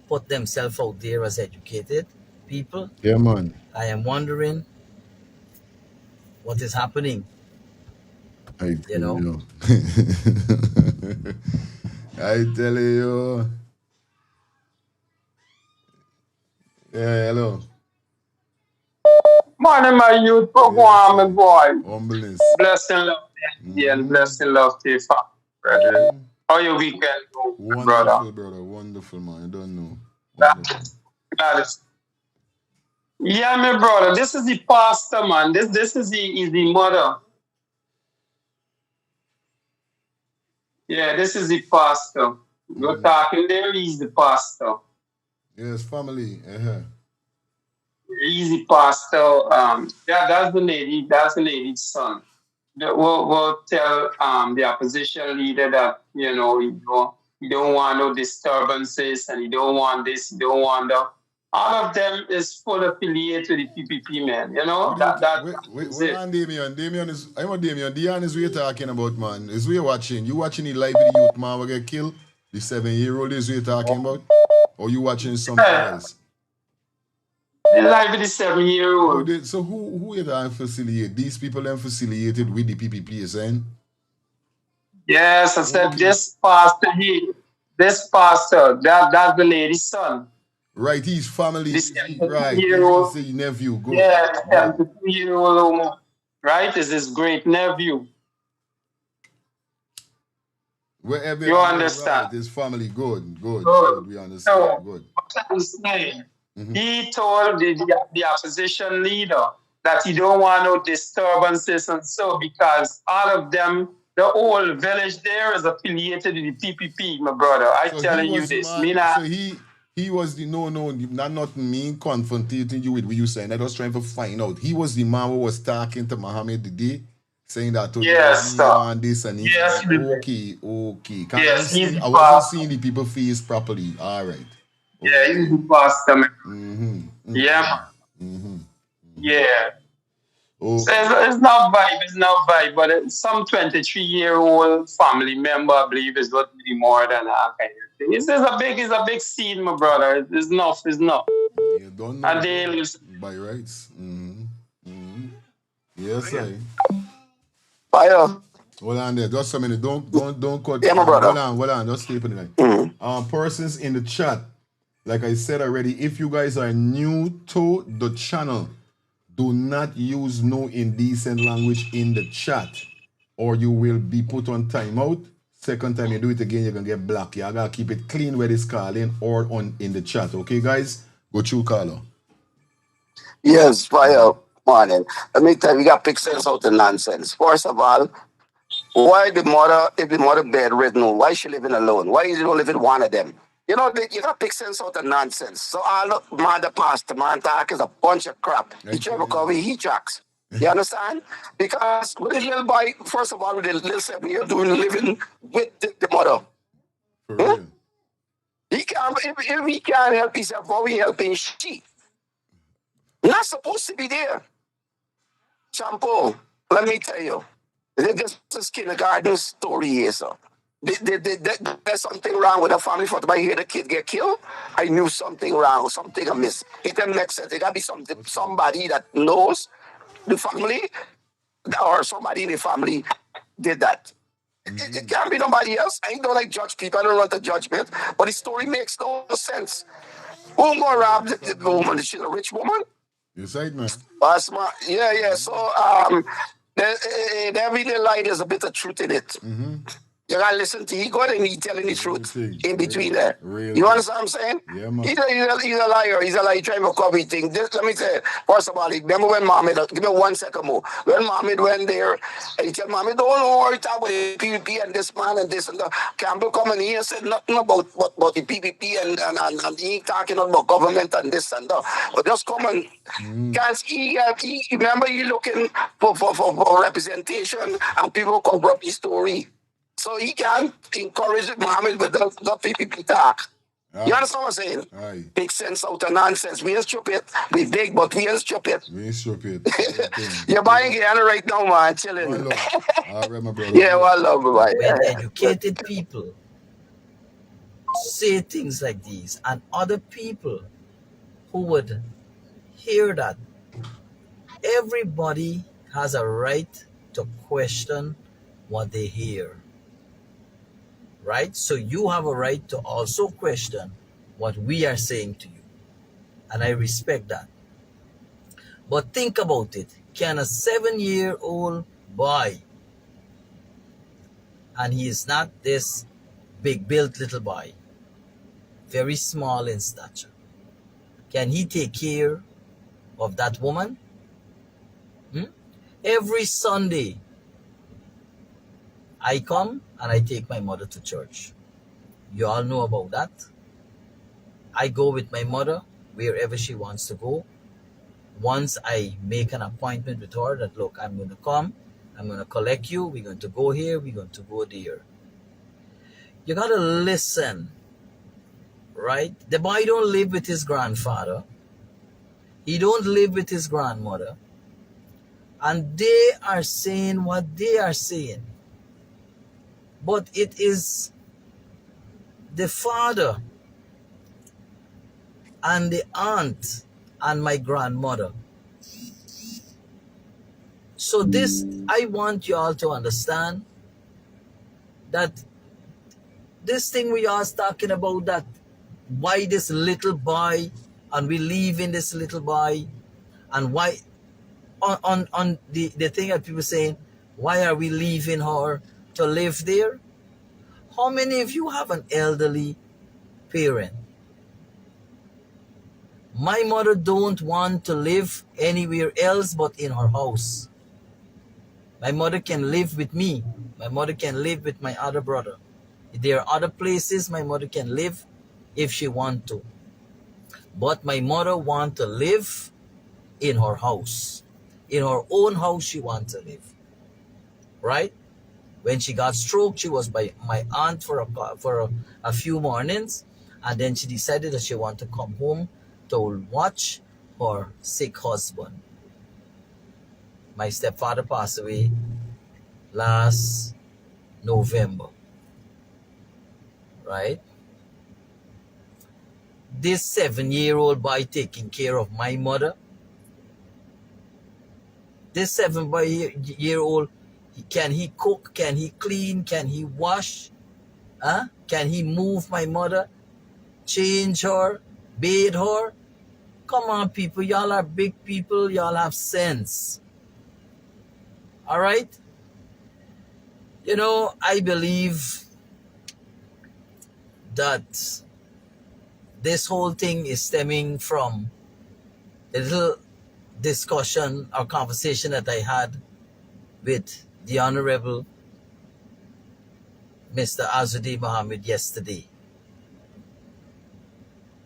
put themselves out there as educated people, Yeah, man. I am wondering what is happening. I You know? you. I tell you. Yeah, hello. Morning, my youth program, my boy. Humbleness. Blessing love to you and blessing love to your family, brethren. How your weekend go, brother? Wonderful, brother. Wonderful, man. I don't know. Wonderful. That is, yeah, my brother. This is the pastor, man. This is the mother. Yeah, this is the pastor. You're talking there. He's the pastor. Yes, family. Uh-huh. He's the pastor. Yeah, that's the lady. That's the lady's son. We'll tell the opposition leader that you don't want no disturbances and you don't want this, you don't want that. All of them is full affiliated with the PPP, man. You know Wait, it. on Damien. Damien is. I'm on Damien. Dion is we talking about, man. Is we watching? You watching the live with the youth man will get killed? The 7-year-old is we talking about? Or you watching something else? The life with the 7-year-old. So who is that affiliated? These people are affiliated with the PPP, you saying? Yes, I said this pastor, that's the lady's son. Right, he's family. This Right, year-old, he's nephew. Good. yeah, 72-year-old woman, right? Is his great nephew. Wherever you understand? Right, his family. Good. We understand. So, Good. what I'm saying, he told the opposition leader that he don't want no disturbances and so because all of them, the whole village there is affiliated with the PPP, my brother. I'm telling you this. So he was the not me confronting you with what you saying. I was trying to find out. He was the man who was talking to Muhammad the day, saying that to yes, me and this and yes, okay. Yes, I wasn't seeing the people face properly. All right. Okay. Yeah, he's the pastor, man. Yeah, man. Yeah. Okay. So it's not vibe, but some 23-year-old family member, I believe, is going to be more than that kind of thing. It's a big seed, my brother. It's enough. You don't know. And they listen. By rights. Yes, I. Fire. Hold on there, just a minute. Don't cut. Yeah, my brother. Hold on, just keep it in line. Persons in the chat, like I said already, if you guys are new to the channel, do not use no indecent language in the chat, or you will be put on timeout. Second time you do it again, you're gonna get blocked. You gotta keep it clean where it's calling or on in the chat. Okay, guys? Go through, Carlo. Yes, fire. Morning. Let me tell you, we got pick sense out the nonsense. First of all, why the mother, if the mother bedridden, why is she living alone? Why is you don't live with one of them? You know, you got pick sense out the nonsense. So all the pastor, man, talk is a bunch of crap. He try to call me tracks. You understand? Because with the little boy, first of all, with the little 7-year-old doing living with the mother. For real. He can't, if he can't help himself, how he helping she? Not supposed to be there. Shampoo, let me tell you. This is kindergarten story here, sir. There's something wrong with the family. For I hear the kid get killed, I knew something wrong, something amiss. It doesn't make sense. It gotta be somebody that knows the family, or somebody in the family did that. It can't be nobody else. I don't like judge people. I don't want the judgment, but the story makes no sense. Who gonna rob the woman? She's a rich woman. Yes, right, man. That's my, yeah. So, there really light, there's a bit of truth in it. You gotta listen to he God and he telling the truth thing. in between there. Real You thing. understand what I'm saying? Yeah, man. He's a liar. He's a liar trying to copy things. This, let me say, first of all, remember when Mohammed, give me 1 second more. When Mohammed went there, and he said, Mohammed, don't worry about the PPP and this man and this and that. Campbell come in here and said nothing about the PPP and he ain't talking about government and this and that. But just come and, guys, he remember he looking for representation and people cover up his story. So he can encourage Mohammed with the PPP talk. You understand what I'm saying? Aye. Make sense out of nonsense. We ain't stupid. We big, but we ain't stupid. We ain't stupid. You're buying Guyana right now, man. Chilling. One love. All right, my brother. Yeah, one love, bye. When educated people say things like these, and other people who would hear that, everybody has a right to question what they hear. Right? So you have a right to also question what we are saying to you. And I respect that. But think about it. Can a 7-year-old boy, and he is not this big built little boy, very small in stature, can he take care of that woman? Every Sunday, I come and I take my mother to church. You all know about that. I go with my mother wherever she wants to go. Once I make an appointment with her that, look, I'm going to come, I'm going to collect you, we're going to go here, we're going to go there. You got to listen, right? The boy don't live with his grandfather. He don't live with his grandmother. And they are saying what they are saying. But it is the father and the aunt and my grandmother. So this, I want you all to understand that this thing we are talking about, that why this little boy, and we leave in this little boy, and why on the thing that people saying, why are we leaving her to live there? How many of you have an elderly parent? My mother don't want to live anywhere else but in her house. My mother can live with me. My mother can live with my other brother. If there are other places my mother can live if she want to. But my mother want to live in her house. In her own house she want to live. Right? When she got stroke, she was by my aunt for a few mornings. And then she decided that she want to come home to watch her sick husband. My stepfather passed away last November. Right? This 7-year-old boy taking care of my mother. This 7-year-old, can he cook? Can he clean? Can he wash? Can he move my mother? Change her? Bathe her? Come on, people. Y'all are big people. Y'all have sense. All right? You know, I believe that this whole thing is stemming from a little discussion or conversation that I had with the Honorable Mr. Azudi Mohammed yesterday.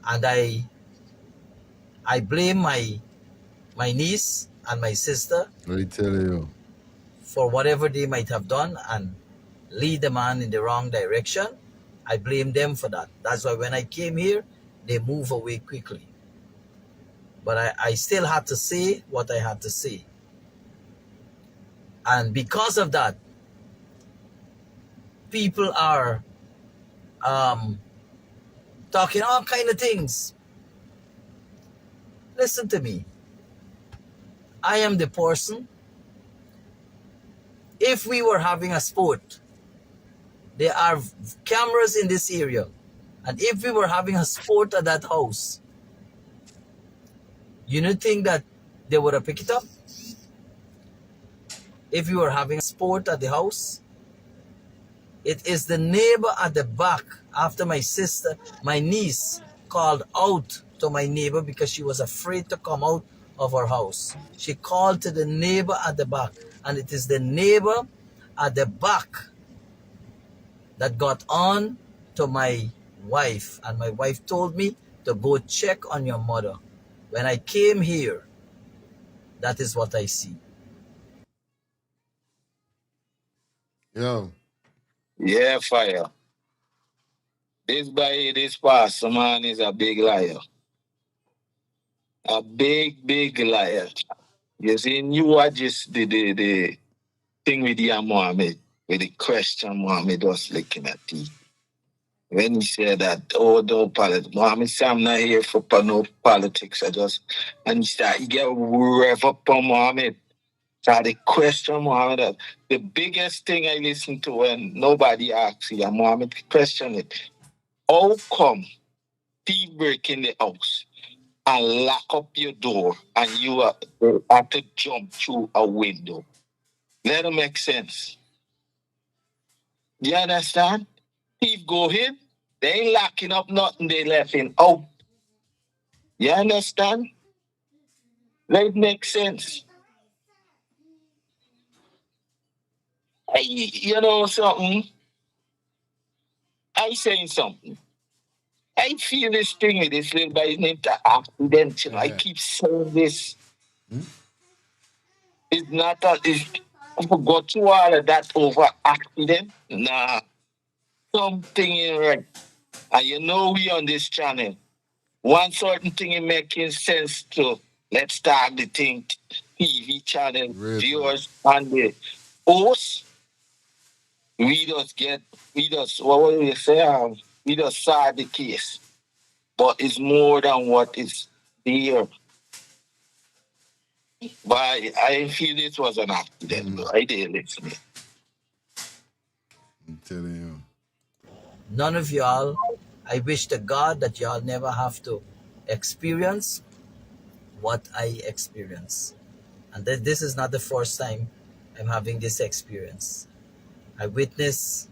And I blame my niece and my sister I tell you. for whatever they might have done and lead the man in the wrong direction. I blame them for that. That's why when I came here, they move away quickly. But I still had to say what I had to say. And because of that, people are talking all kind of things. Listen to me. I am the person. If we were having a sport, there are cameras in this area. And if we were having a sport at that house, you don't think that they would have picked it up? If we were having a sport at the house, It is the neighbor at the back after my niece called out to my neighbor because she was afraid to come out of her house. She called to the neighbor at the back, and it is the neighbor at the back that got on to my wife, and my wife told me to go check on your mother. When I came here, that is what I see. Yo. Yeah, fire. This pastor man is a big liar. A big, big liar. You see, you are just the thing with the Muhammad, with the question Muhammad was looking at you. When he said that, oh, no politics. Muhammad said, I'm not here for no politics. And he get rev up on Muhammad. So the question Muhammad, the biggest thing I listen to when nobody asks you, and Muhammad question it, how come thief break in the house and lock up your door and you have to jump through a window? Let it make sense. You understand? Thief go in, they ain't locking up nothing, they left in out. You understand? Let it make sense. You know something? I saying something. I feel this thing with this little boy named the accident. You know, I keep saying this. It's not I forgot to all of that over accident. Nah, something ain't right. And you know we on this channel. One certain thing is making sense to let's start the thing. TV channel, viewers, and the hosts. What would we say? We just solve the case. But it's more than what is there. But I feel this was an accident. I didn't listen. I'm telling you. None of y'all, I wish to God that y'all never have to experience what I experience. And this is not the first time I'm having this experience. I witnessed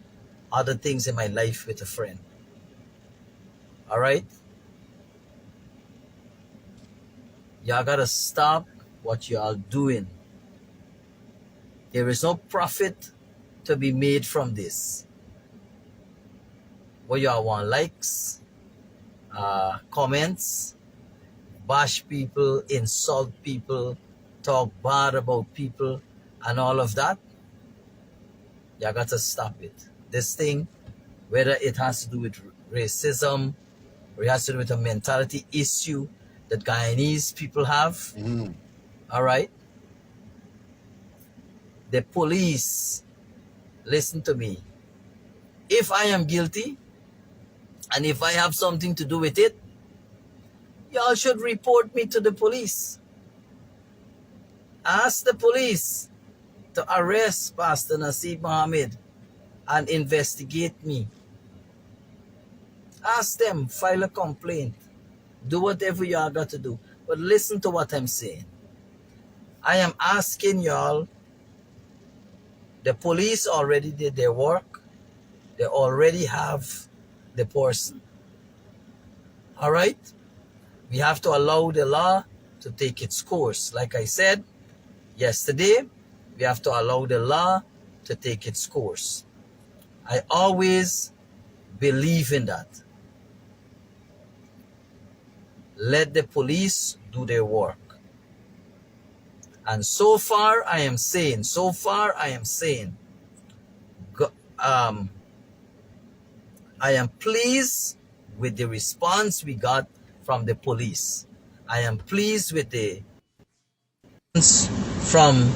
other things in my life with a friend. All right? Y'all gotta stop what y'all doing. There is no profit to be made from this. What y'all want? Likes, comments, bash people, insult people, talk bad about people, and all of that. You got to stop it. This thing, whether it has to do with racism or it has to do with a mentality issue that Guyanese people have, all right? The police, listen to me. If I am guilty and if I have something to do with it, y'all should report me to the police. Ask the police to arrest Pastor Nasib Muhammad and investigate me. Ask them, file a complaint. Do whatever y'all got to do. But listen to what I'm saying. I am asking y'all, the police already did their work. They already have the person. All right? We have to allow the law to take its course. Like I said yesterday, we have to allow the law to take its course. I always believe in that. Let the police do their work. And so far I am saying, I am pleased with the response we got from the police. I am pleased with the from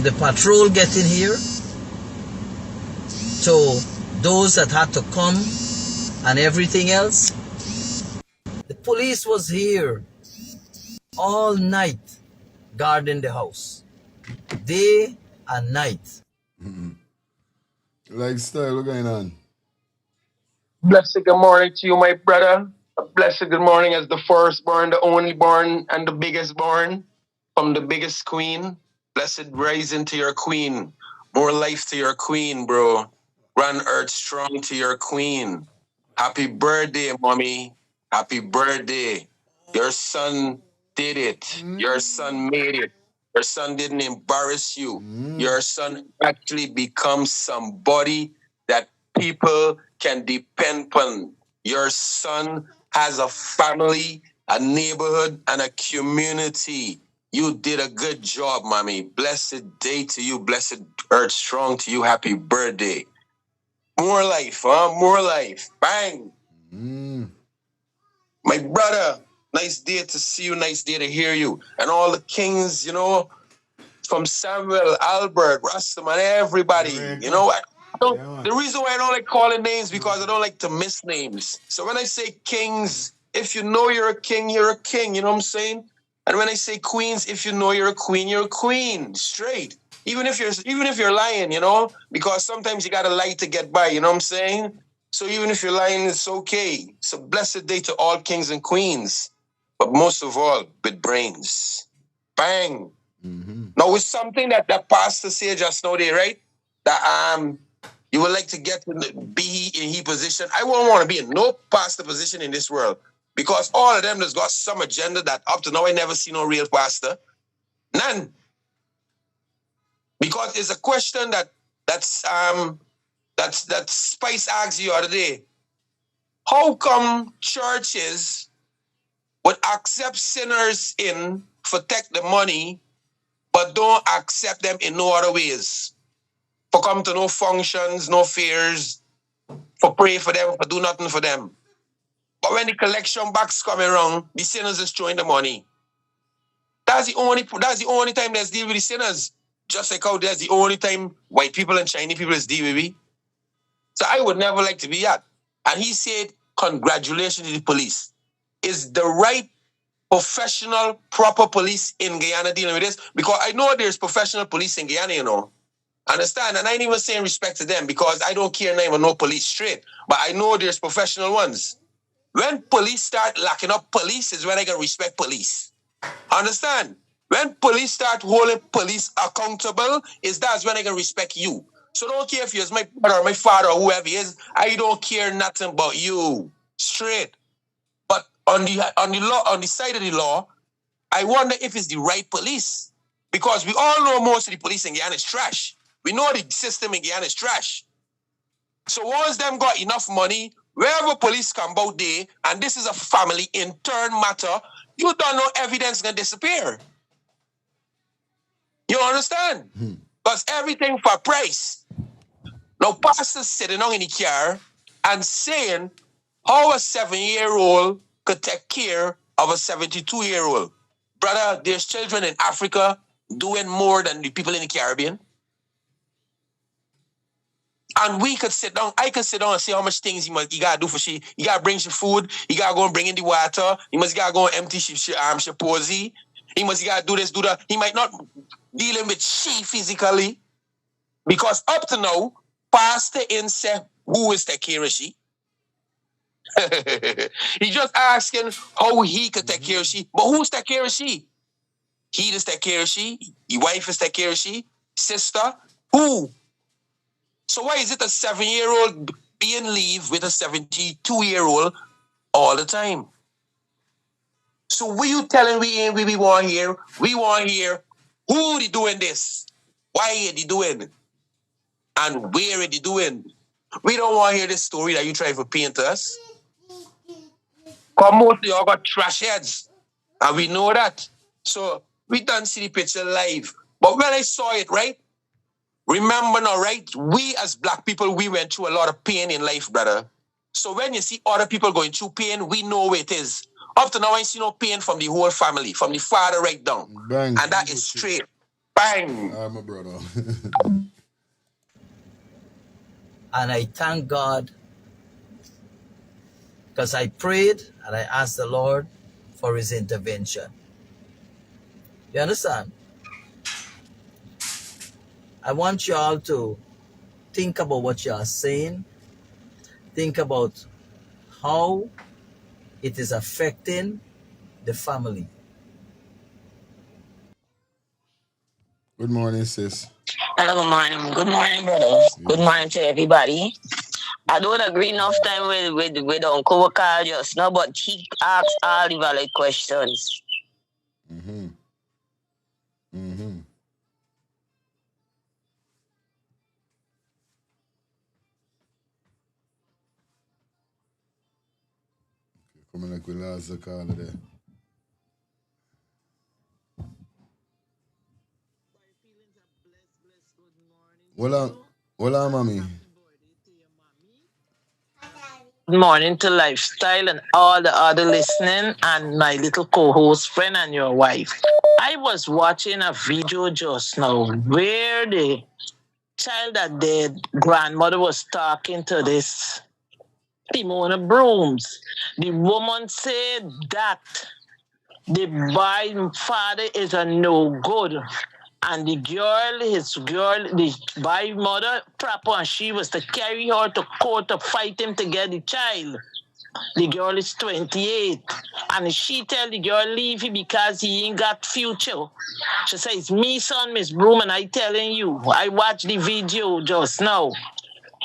the patrol getting here to those that had to come and everything else. The police was here all night guarding the house, day and night. Lifestyle, what's going on? Blessed good morning to you, my brother. A blessed good morning as the firstborn, the only born, and the biggest born from the biggest queen. Blessed rising to your queen. More life to your queen, bro. Run Earth strong to your queen. Happy birthday, mommy. Happy birthday. Your son did it. Your son made it. Your son didn't embarrass you. Your son actually becomes somebody that people can depend on. Your son has a family, a neighborhood, and a community. You did a good job, mommy. Blessed day to you. Blessed Earth strong to you. Happy birthday. More life, huh? More life. Bang. My brother, nice day to see you. Nice day to hear you. And all the kings, you know, from Samuel, Albert, Rastaman, everybody. You know, the reason why I don't like calling names because I don't like to miss names. So when I say kings, if you know you're a king, you're a king. You know what I'm saying? And when I say queens, if you know you're a queen. Straight. Even if you're lying, you know, because sometimes you gotta lie to get by. You know what I'm saying? So even if you're lying, it's okay. It's a blessed day to all kings and queens, but most of all, with brains. Bang. Now, it's something that pastor said just now there, right? That you would like to get to be in his position. I won't want to be in no pastor position in this world because all of them has got some agenda that up to now I never see no real pastor. None. Because it's a question that Spice asked you the other day. How come churches would accept sinners in for take the money, but don't accept them in no other ways? For come to no functions, no fairs, for pray for them, for do nothing for them. But when the collection box come around, the sinners is throwing the money. That's the only time there's deal with the sinners. Just like how that's the only time white people and Chinese people is deal with me. So I would never like to be that. And he said, congratulations to the police. Is the right professional, proper police in Guyana dealing with this? Because I know there's professional police in Guyana, you know. Understand? And I ain't even saying respect to them because I don't care name or no police straight. But I know there's professional ones. When police start locking up police is when I can respect police. Understand? When police start holding police accountable, that's when I can respect you. So don't care if you're my brother or my father or whoever he is. I don't care nothing about you. Straight. But on the side of the law, I wonder if it's the right police. Because we all know most of the police in Guyana is trash. We know the system in Guyana is trash. So once them got enough money, wherever police come out there, and this is a family intern matter, you don't know evidence gonna disappear. You understand? Because everything for price. Now pastors sitting on in the car and saying how a 7-year-old could take care of a 72-year-old. Brother, there's children in Africa doing more than the people in the Caribbean. And we could sit down, I could sit down and say how much things you gotta do for she. You gotta bring she food, you gotta go and bring in the water, you gotta go and empty she posy. You gotta do this, do that. He might not dealing with she physically. Because up to now, Pastor in say who is take care of she. He just asking how he could take care of she. But who's take care of she? He just take care of she, your wife is take care of she, sister, who? So why is it a 7-year-old being leave with a 72-year-old all the time? So we you telling we want here? We want here who they doing this? Why are they doing it? And where are they doing? We don't want to hear this story that you try to paint us. Because most of y'all got trash heads. And we know that. So we don't see the picture live. But when I saw it, right? Remember now, right? We as black people, we went through a lot of pain in life, brother. So when you see other people going through pain, we know where it is. Up to now, I see no pain from the whole family, from the father right down. Bang. And that is straight. Bang. My brother. And I thank God because I prayed and I asked the Lord for his intervention. You understand? I want you all to think about what you are saying. Think about how it is affecting the family. Good morning, sis. Hello, good morning. Good morning, brother. Good morning to everybody. I don't agree enough time with Uncle Carl just now, but he asked all the valid questions. Mm-hmm. Mm-hmm. Coming like with last the call there. Hola, mommy. Good morning to Lifestyle and all the other listening and my little co-host friend and your wife. I was watching a video just now where the child that dead grandmother was talking to this Timona Brooms. The woman said that the boy father is a no good. And the boy mother proper, and she was to carry her to court to fight him to get the child. The girl is 28. And she tell the girl leave him because he ain't got future. She says, me son, Miss Broom, and I telling you, I watched the video just now.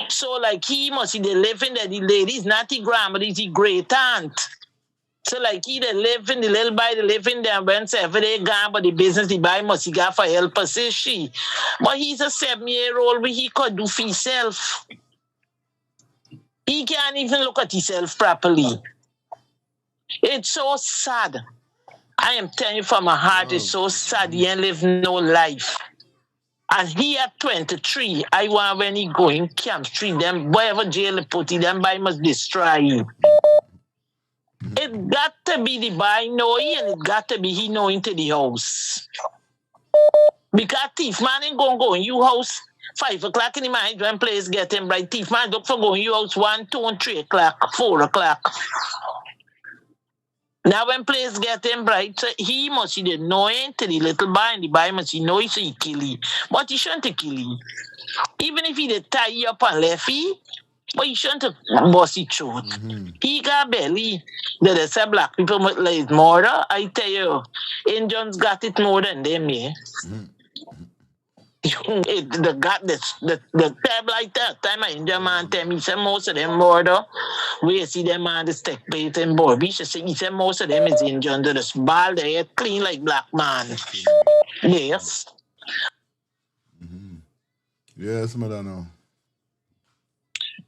So like he must see the living that the lady is not the grandmother, it's the great aunt. So like he the living, the little boy the living there when every day gone, but the business the boy must he got for help us, is she. But he's a 7-year-old where he could do for himself. He can't even look at himself properly. It's so sad. I am telling you from my heart, it's so sad he ain't live no life. And he at 23, I want when he go in Camp Street, them whatever jail he put in, them boy must destroy him. It got to be the boy knowing, and it got to be he knowing to the house. Because thief man ain't gonna go in your house 5 o'clock in the morning when place get him right. Thief man look for go in your house 1, 2, and 3 o'clock, 4 o'clock. Now when place get him right, so he must see the knowing to the little boy, and the boy must see know so he kill him. But he shouldn't kill him. Even if he did tie you up and left him, but he shouldn't bust it truth. Mm-hmm. He got belly. That they say black people like murder. I tell you, Indians got it more than them, yeah. Mm-hmm. The got the tab like that. Time an Indian man tell me say most of them murder. We see them man the stick bait and boy. We should say he said most of them is Indian. They just bald their head clean like black man. Yes. Mm-hmm. Yes, madam.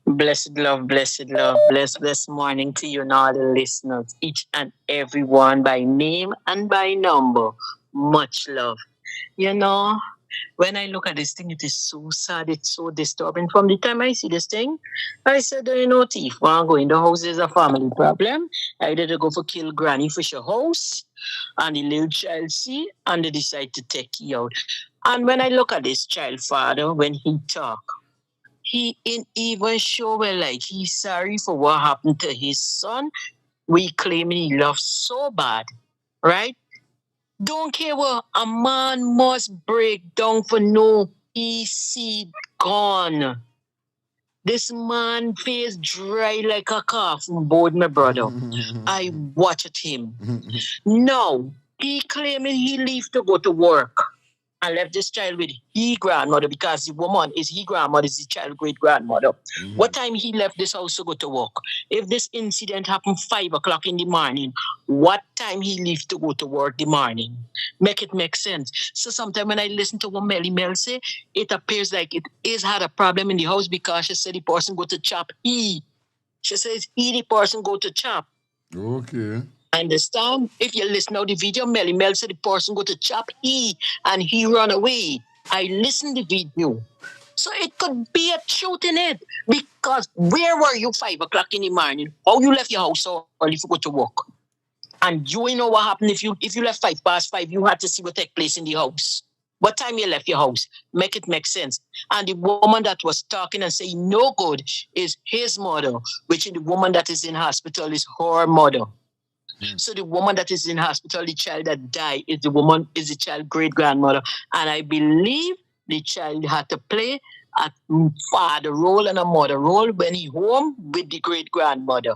Blessed love, blessed morning to you and all the listeners, each and every one by name and by number. Much love. You know, when I look at this thing, it is so sad, it's so disturbing. From the time I see this thing, I said, there ain't no thief. When I go in the house, there's a family problem. I did go for kill granny for your house, and the little child see, and they decide to take you out. And when I look at this child father, when he talk, he ain't even sure like he's sorry for what happened to his son. We claiming he loves so bad, right? Don't care what a man must break down for no PC gone. This man face dry like a calf on board, my brother. I watched him. No, he claiming he leave to go to work and left this child with his grandmother because the woman is his grandmother, is the child great grandmother. Mm-hmm. What time he left this house to go to work? If this incident happened 5 o'clock in the morning, what time he leave to go to work the morning? Make it make sense. So sometimes when I listen to what Melly Mel say, it appears like it is had a problem in the house because she said the person go to chop he. She says he the person go to chop. Okay. Understand? If you listen to the video, Melly Mel said the person go to chop he and he run away. I listened to the video. So it could be a truth in it. Because where were you 5 o'clock in the morning? How you left your house so early to go to work? And you know what happened if you left 5:05, you had to see what take place in the house. What time you left your house? Make it make sense. And the woman that was talking and saying no good is his mother, which is the woman that is in hospital is her mother. So the woman that is in hospital, the child that died, is the child great grandmother. And I believe the child had to play a father role and a mother role when he home with the great grandmother.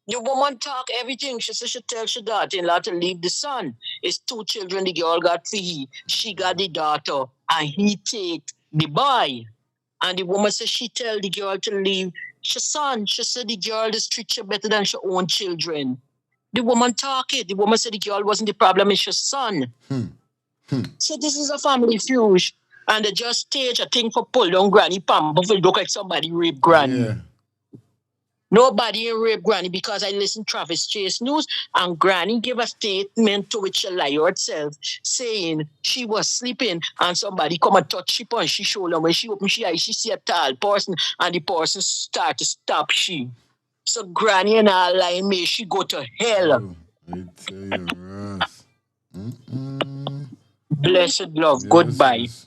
The woman talk everything. She said she tell she daughter-in-law to leave the son. It's 2 children the girl got for he. She got the daughter. and he take the boy. And the woman said she tell the girl to leave. She son, she said the girl is treat you better than her own children. The woman talk it. The woman said the girl wasn't the problem, it's your son. So this is a family feud. And they just stage a thing for pull down granny pam, but it look like somebody rape granny. Yeah. Nobody rape granny because I listen Travis Chase News and granny gave a statement to which she lied herself, saying she was sleeping and somebody come and touch she on she shoulder. When she opened she eyes, she see a tall person and the person start to stop she. So granny and I lie may she go to hell. Oh, I tell you, Ross. Blessed love. Yes, Goodbye. yes.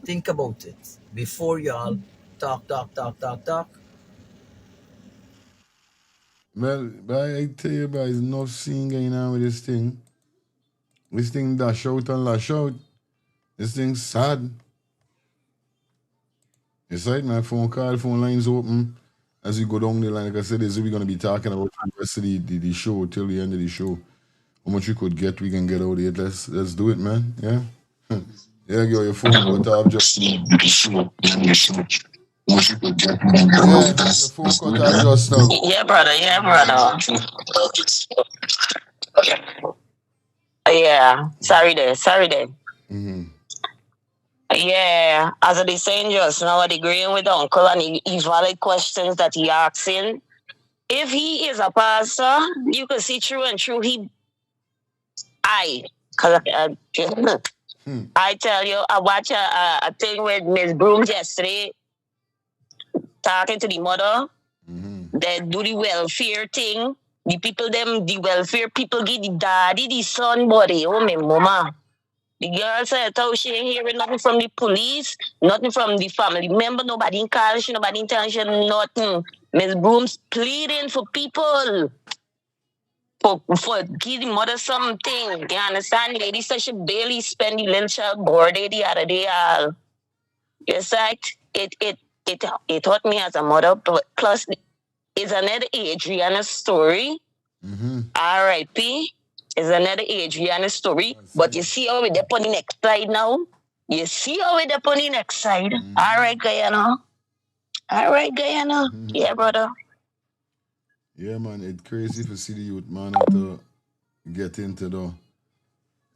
Think about it. Before y'all talk. Well, but I tell you, but there's enough seeing going on with this thing. This thing dash out and lash out. This thing's sad. It's right, my phone call, phone lines open. As we go down the line, like I said, this is we're going to be talking about the rest of the show till the end of the show. How much we could get, we can get out of it. Let's do it, man. Yeah? Yeah, girl, your phone cut off just. Yeah, your phone cut off just now. Yeah, brother. Yeah. Sorry there. Mm-hmm. Yeah, as I was saying just now, I agreeing with Uncle and he valid questions that he asking. If he is a pastor, you can see true and true. I tell you, I watch a thing with Miss Brooms yesterday, talking to the mother. They do the welfare thing. The welfare people give the daddy the son body. Oh, my mama. The girl said how she ain't hearing nothing from the police, nothing from the family member, nobody in call she, nobody in tell she nothing. Miss Broom's pleading for people for give the mother something. You understand? Lady said she barely spend the little child board the other day. It's like it hurt me as a mother, but plus it's another Adriana story. R.I.P. is another Adriana story. But you see how we're on the next slide now? You see how we're on the next side? All right, Guyana. Yeah, brother. Yeah, man, it's crazy to see the youth man have to get into the,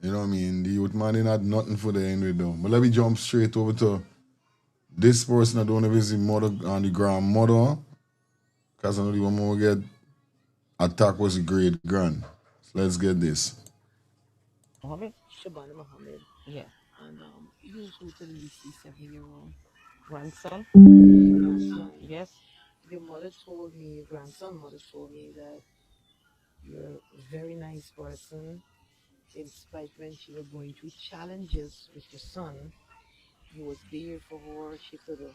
you know what I mean? The youth man ain't had nothing for the end with them. But let me jump straight over to this person. I don't know if it's the mother and the grandmother, because I know the one more get attacked was the great grand. So let's get this. Mohammed? Shabana Mohammed. Yeah. And you go to the 7-year-old grandson. Yes. Your mother told me, your grandson mother told me that you're a very nice person. In spite when she was going through challenges with your son, you was there for her. She could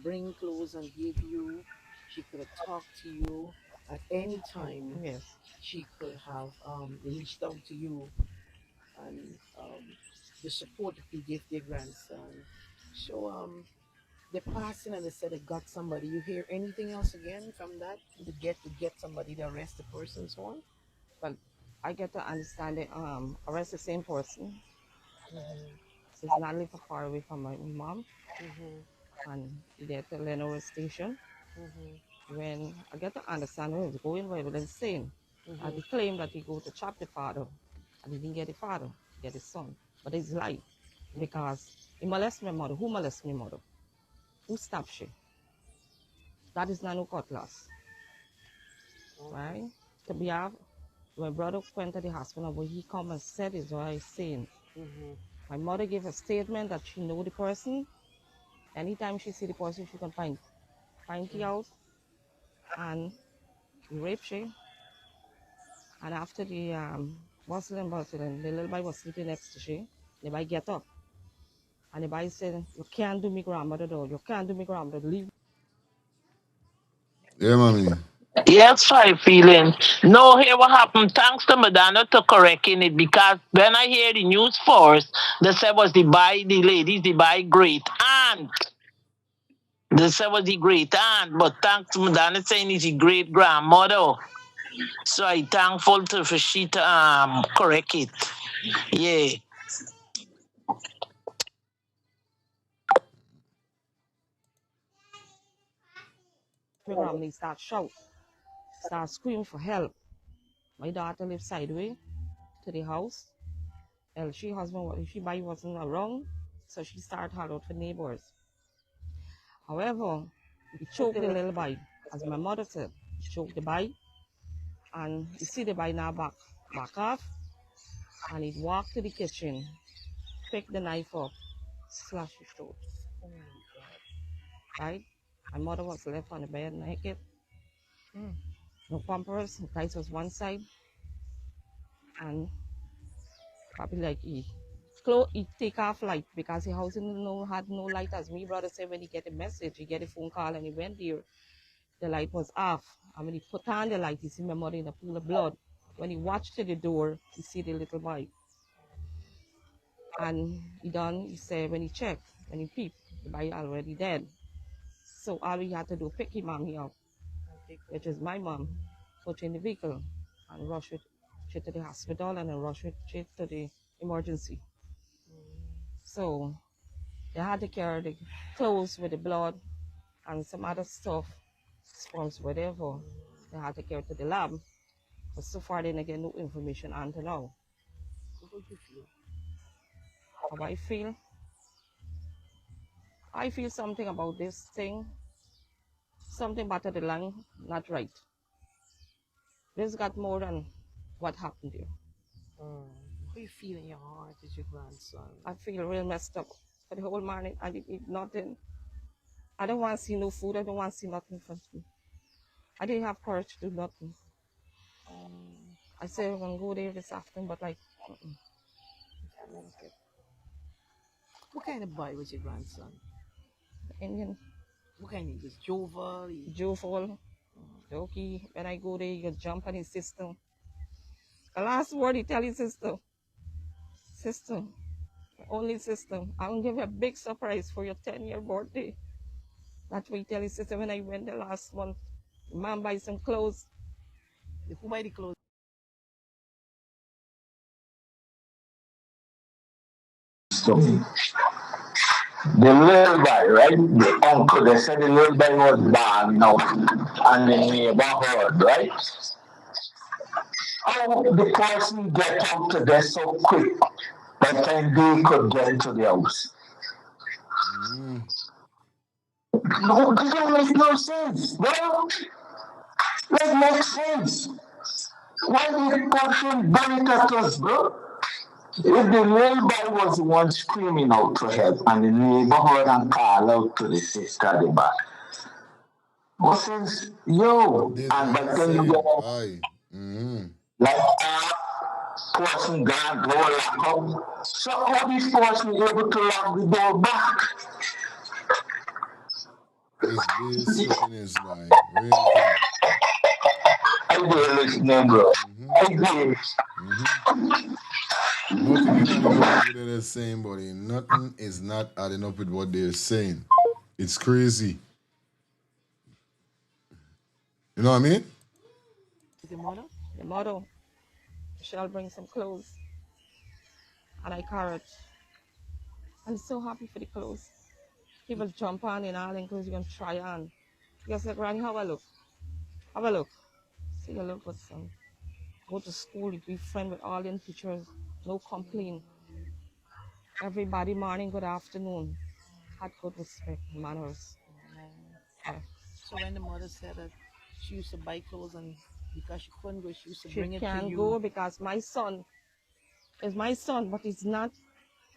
bring clothes and give you. She could have talked to you at any time. Yes. She could have reached out to you and the support that you give their grandson. So the passing and they said they got somebody. You hear anything else again from that? To get somebody to arrest the person, so on? Well, I get to understand it. Arrest the same person. Since I live far away from my mom, and there to Lenovo station. When I get to understand where it's going, where it's saying, he claimed that he go to chop the father, and he didn't get the father, get his son. But it's lie, because he molest my mother. Who molest my mother? Who stopped she? That is not no cutlass, right? To be have, my brother went to the hospital, but he come and said is what I saying. My mother gave a statement that she know the person. Anytime she see the person, she can find the out and rape she. And after the Muslim person, the little boy was sleeping next to she. The boy get up. And the boy said, you can't do me grandmother though. You can't do me grandmother. Leave. Yeah, mommy. Yes, I feeling. No, here what happened. Thanks to Madonna to correcting it because when I hear the news first, they said was the ladies, the by great aunt. They said was the great aunt, but thanks to Madonna saying it's the great grandmother. So I thankful to for she to correct it. Yeah. bring her, and they start shout, start screaming for help. My daughter lives sideways to the house. And she husband, she by wasn't around, so she started holler out for neighbors. However, he choked the little boy, as my mother said. He choked the boy, and you see the boy now back off, and he walked to the kitchen, picked the knife up, slashed his throat. Right? My mother was left on the bed naked. No pampers, the place was one side, and probably like he take off light because the house had no light. As me brother said, when he get a message, he get a phone call, and he went there, the light was off. And when he put on the light, he see my mother in a pool of blood. When he watched to the door, he see the little boy. And he said when he checked, when he peeped, the boy already dead. So all we had to do, pick him mommy up, which is my mom, put her in the vehicle and rush it to the hospital and then rush it to the emergency. So they had to carry the clothes with the blood and some other stuff, sponge, whatever. They had to carry it to the lab. But so far, they didn't get no information until now. How I feel? I feel something about this thing. Something about the line, not right. This got more than what happened there. How you feel in your heart as your grandson? I feel real messed up. For the whole morning, I didn't eat nothing. I don't want to see no food. I don't want to see nothing from me. I didn't have courage to do nothing. I said I'm going to go there this afternoon, but like, What kind of boy was your grandson? Indian. What kind of, was jovial? Jovial, jokey. When I go there, you jump on his sister. The last word he tell his sister, my only sister, I'm going to give you a big surprise for your 10-year birthday. That's what he tell his sister when I went the last month. The man buy some clothes. Who buy the clothes? So, the little boy, right? The uncle, they said the little boy was born now and the neighborhood, right? How the person get out to there so quick that time they could get to the house? No, this don't make no sense, bro. That makes sense. Why the person done it at us, bro? If the little boy was the one screaming out for help and the neighborhood and call out to the sister at the back, what sense? Yo, This and what but I'm then you saying. get Aye. like person gone door lock up. So how this person able to lock the door back? It's business like real thing. I did listening, bro. I did. Nothing is adding up with what they're saying, buddy. Nothing is not adding up with what they're saying. It's crazy. You know what I mean? The mother? The mother, shall bring some clothes. And I carrot. I'm so happy for the clothes. People jump on in all the clothes you're going to try on. You say, Granny, how I look? Have a look. See, you look good, son. Go to school, you be friend with all the teachers. No complaint. Everybody morning, good afternoon. Had good respect, manners. Yeah. So when the mother said that she used to buy clothes and because she couldn't go, she used to She bring it to can't you. go because my son is my son, but he's not.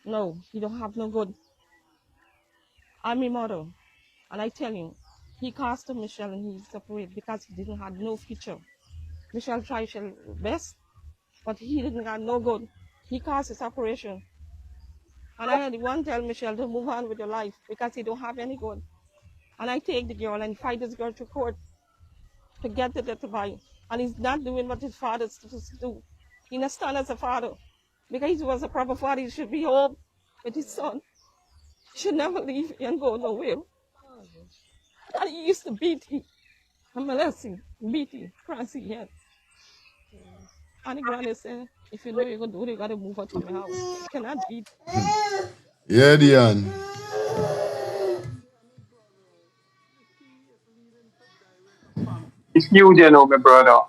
No, he don't have no good. I'm a mother. And I tell you, he cast to Michelle and he separated because he didn't have no future. Michelle tried her best, but he didn't have no good. He caused his separation. And I had one tell Michelle to move on with your life because he don't have any good. And I take the girl and fight this girl to court to get the little boy. And he's not doing what his father's supposed to do. He not stand as a father. Because he was a proper father, he should be home with his son. He should never leave and go nowhere. And he used to beat him, and molest him, beat him, cross his head. And the granny said, if you know you're going to do it, you got to move out from your house. You cannot beat. Yeah, Dion. feud, you know, my brother.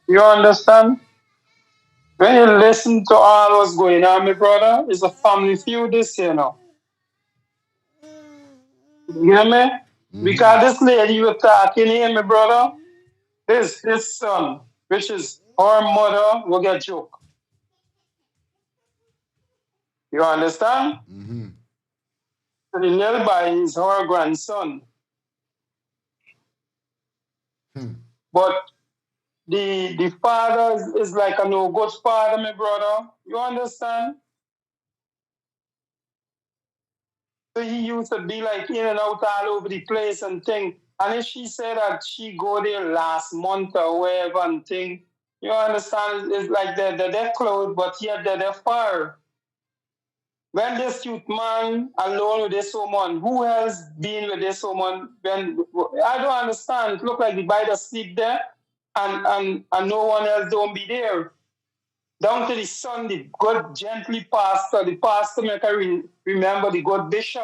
You understand? When you listen to all what's going on, my brother, it's a family feud, this, you know. You hear me? Because this lady you were talking here, my brother, his son, which is her mother, will get joke. You understand? So the little boy is her grandson. But the father is like a no good father, my brother. You understand? So he used to be like in and out all over the place and thing. And if she said that she go there last month or whatever and thing, you understand? It's like they're close, but yet they're far. When this youth man alone with this woman, who else been with this woman? When I don't understand. It look like the boy just sleep there and no one else don't be there. Down to the son, the good gently pastor, the pastor make I remember the good bishop.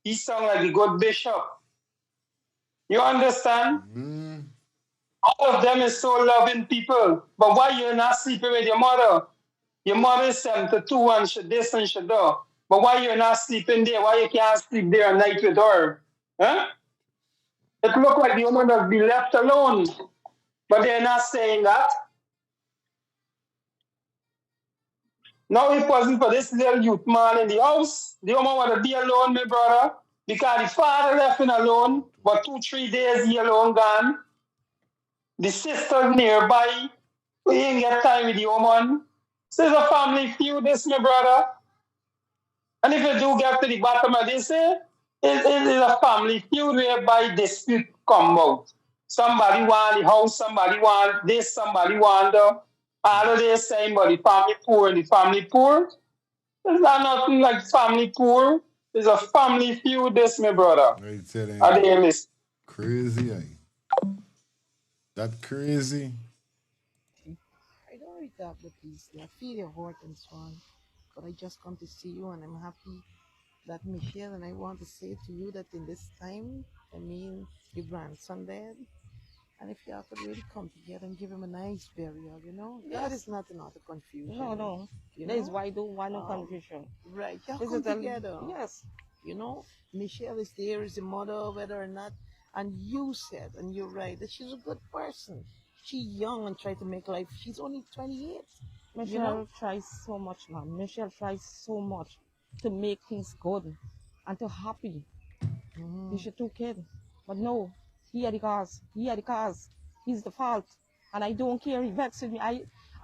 He sound like the good bishop. You understand? All of them is so loving people. But why you're not sleeping with your mother? Your mother is 72 and she this and she that. But why you're not sleeping there? Why you can't sleep there at night with her? Huh? It look like the woman must be left alone. But they're not saying that. Now, if it wasn't for this little youth man in the house, the woman would be alone, my brother, because the father left him alone, but 2, 3 days he alone gone. The sister nearby, we ain't get time with the woman. So it's a family feud, this, my brother. And if you do get to the bottom of this, it is a family feud whereby dispute come out. Somebody want the house, somebody want this, somebody want the. All of this saying, but the family poor and the family poor. It's not nothing like family poor. It's a family feud, this, my brother. I tell you, Are they list? crazy, that crazy. I don't really talk with these. I feel your heart and so on. But I just come to see you and I'm happy that Michelle, and I want to say to you that in this time, I mean, your grandson dead. And if y'all could really come together and give him a nice burial, you know? God is not an auto confusion. No. You That is know? why I don't want no confusion. Right. Y'all This come is a- together. Yes. You know, Michelle is there as a mother, whether or not. And you said, and you're right, that she's a good person. She's young and try to make life. She's only 28. Michelle You know? tries so much, man. Michelle tries so much to make things good and to happy. He's your 2 kids. But no, he had the cause. He had the cause. He's the fault. And I don't care. He vexed me.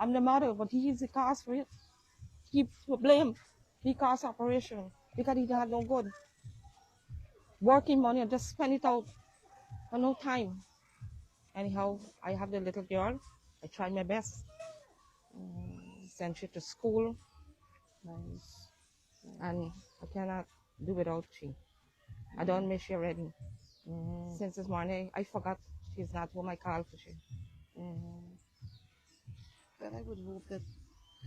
I'm the mother, but he is the cause for it. He blame. He caused operation because he had no good. Working money and just spend it out for no time. Anyhow, I have the little girl. I try my best. Send her to school. Nice. And I cannot do without she. I don't miss her already. Since this morning, I forgot she's not home. I called for she. But I would hope that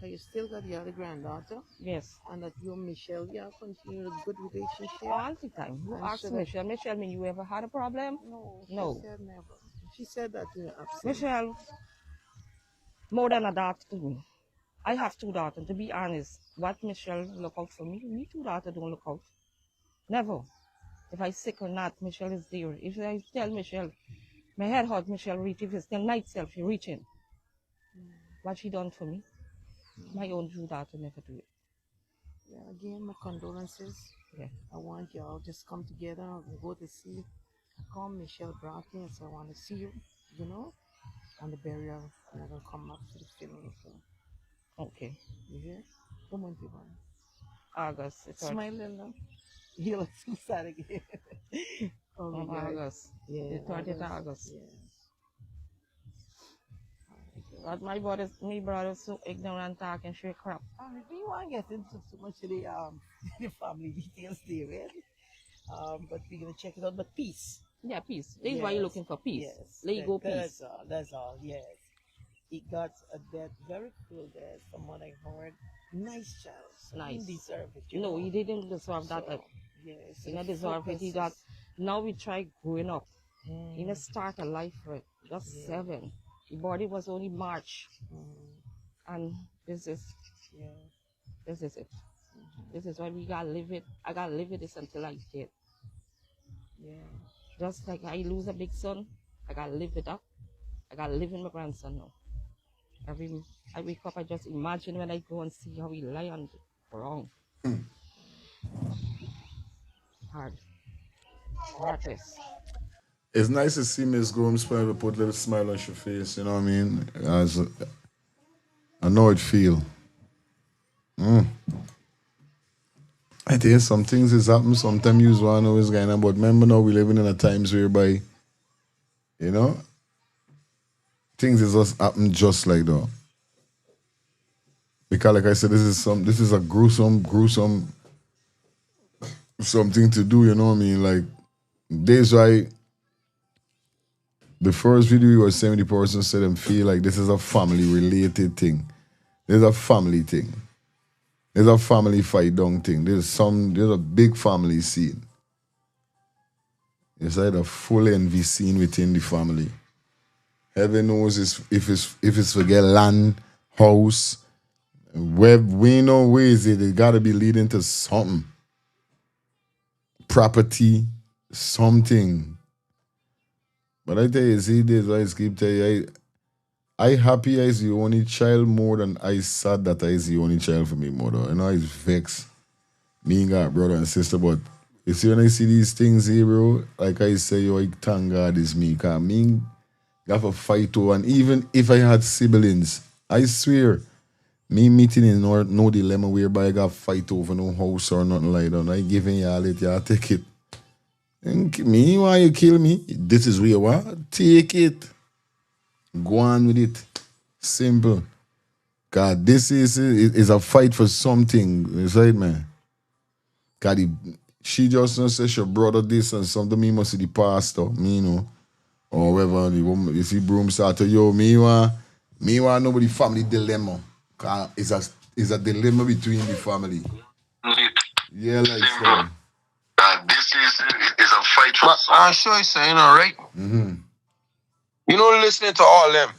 you still got the other granddaughter. Yes. And that you and Michelle, yeah, continue a good relationship. All the time. You And ask so Michelle. Michelle, me, you ever had a problem? No, No. she said never. She said that in your absence. Michelle, more than a daughter to me. I have 2 daughters, to be honest. What Michelle look out for me, me 2 daughters don't look out. Never. If I sick or not, Michelle is there. If I tell Michelle, my head hurt, Michelle reach. If it's the night self, she reaching. What she done for me, my own 2 daughters never do it. Yeah, again, my condolences. Yeah. I want y'all just come together and go to see. Come, Michelle brought me, and so I want to see you, you know, on the burial. And I'm going to come up to the funeral. So. Okay. You hear? Come on, people. August. Smile, Linda. You look so sad again. Oh, my God. August. Yeah, The 30th of August. Yes. But my brother's so ignorant talking straight crap. We won't get into too much of the the family details there, right? But we're gonna check it out. But peace. Yeah, peace. This is why you're looking for peace. Yes. Let go peace. That's all. That's all. Yes. He got a death, very cruel death, from what I heard. Nice child. So Nice. He deserved it. No, he didn't deserve that. Yes. He didn't deserve it. He got. Now we try growing up. He didn't start a life for it. Just 7. The body was only March. And this is it. This is why we gotta live it. I gotta live with this until I dead. Just like I lose a big son, I gotta live it up. I gotta live in my grandson now. I wake up, I just imagine when I go and see how he lie on the ground. Hard. Heartless. It's nice to see Miss Gomes put a little smile on your face, you know what I mean? As I know it feel. I tell you, some things is happening, sometimes you want to know what's going on, but remember now we living in a times whereby, you know, things is just happen just like that. Because like I said, this is a gruesome something to do, you know what I mean? Like, that's why the first video was 70% said them feel like this is a family related thing. There's a family thing. There's a family fight down thing. There's a big family scene. It's like a full envy scene within the family. Heaven knows if it's for get land, house, we know where is it. It gotta be leading to something. Property, something. But I tell you, see this, I keep tell you, I happy I is the only child more than I sad that I is the only child for me mother. You know, I is vexed. Me and got brother and sister, but you see when I see these things here, bro, like I say, yo, I thank God is me. Cause me got a fight over, and even if I had siblings, I swear, me meeting in no dilemma whereby I got fight over no house or nothing like that. I giving y'all it, y'all take it. And me, why you kill me? This is where you want? Take it. Go on with it. Simple. God, this is a fight for something. Is right, man? God, she just says she brother this and something. Me must see the pastor, me, you know. Or whatever, the woman, you see broom start to, yo, me want nobody family dilemma. Cause it's a dilemma between the family. Yeah, like so. This is a fight for I'll show you something, all right? You know, listening to all them.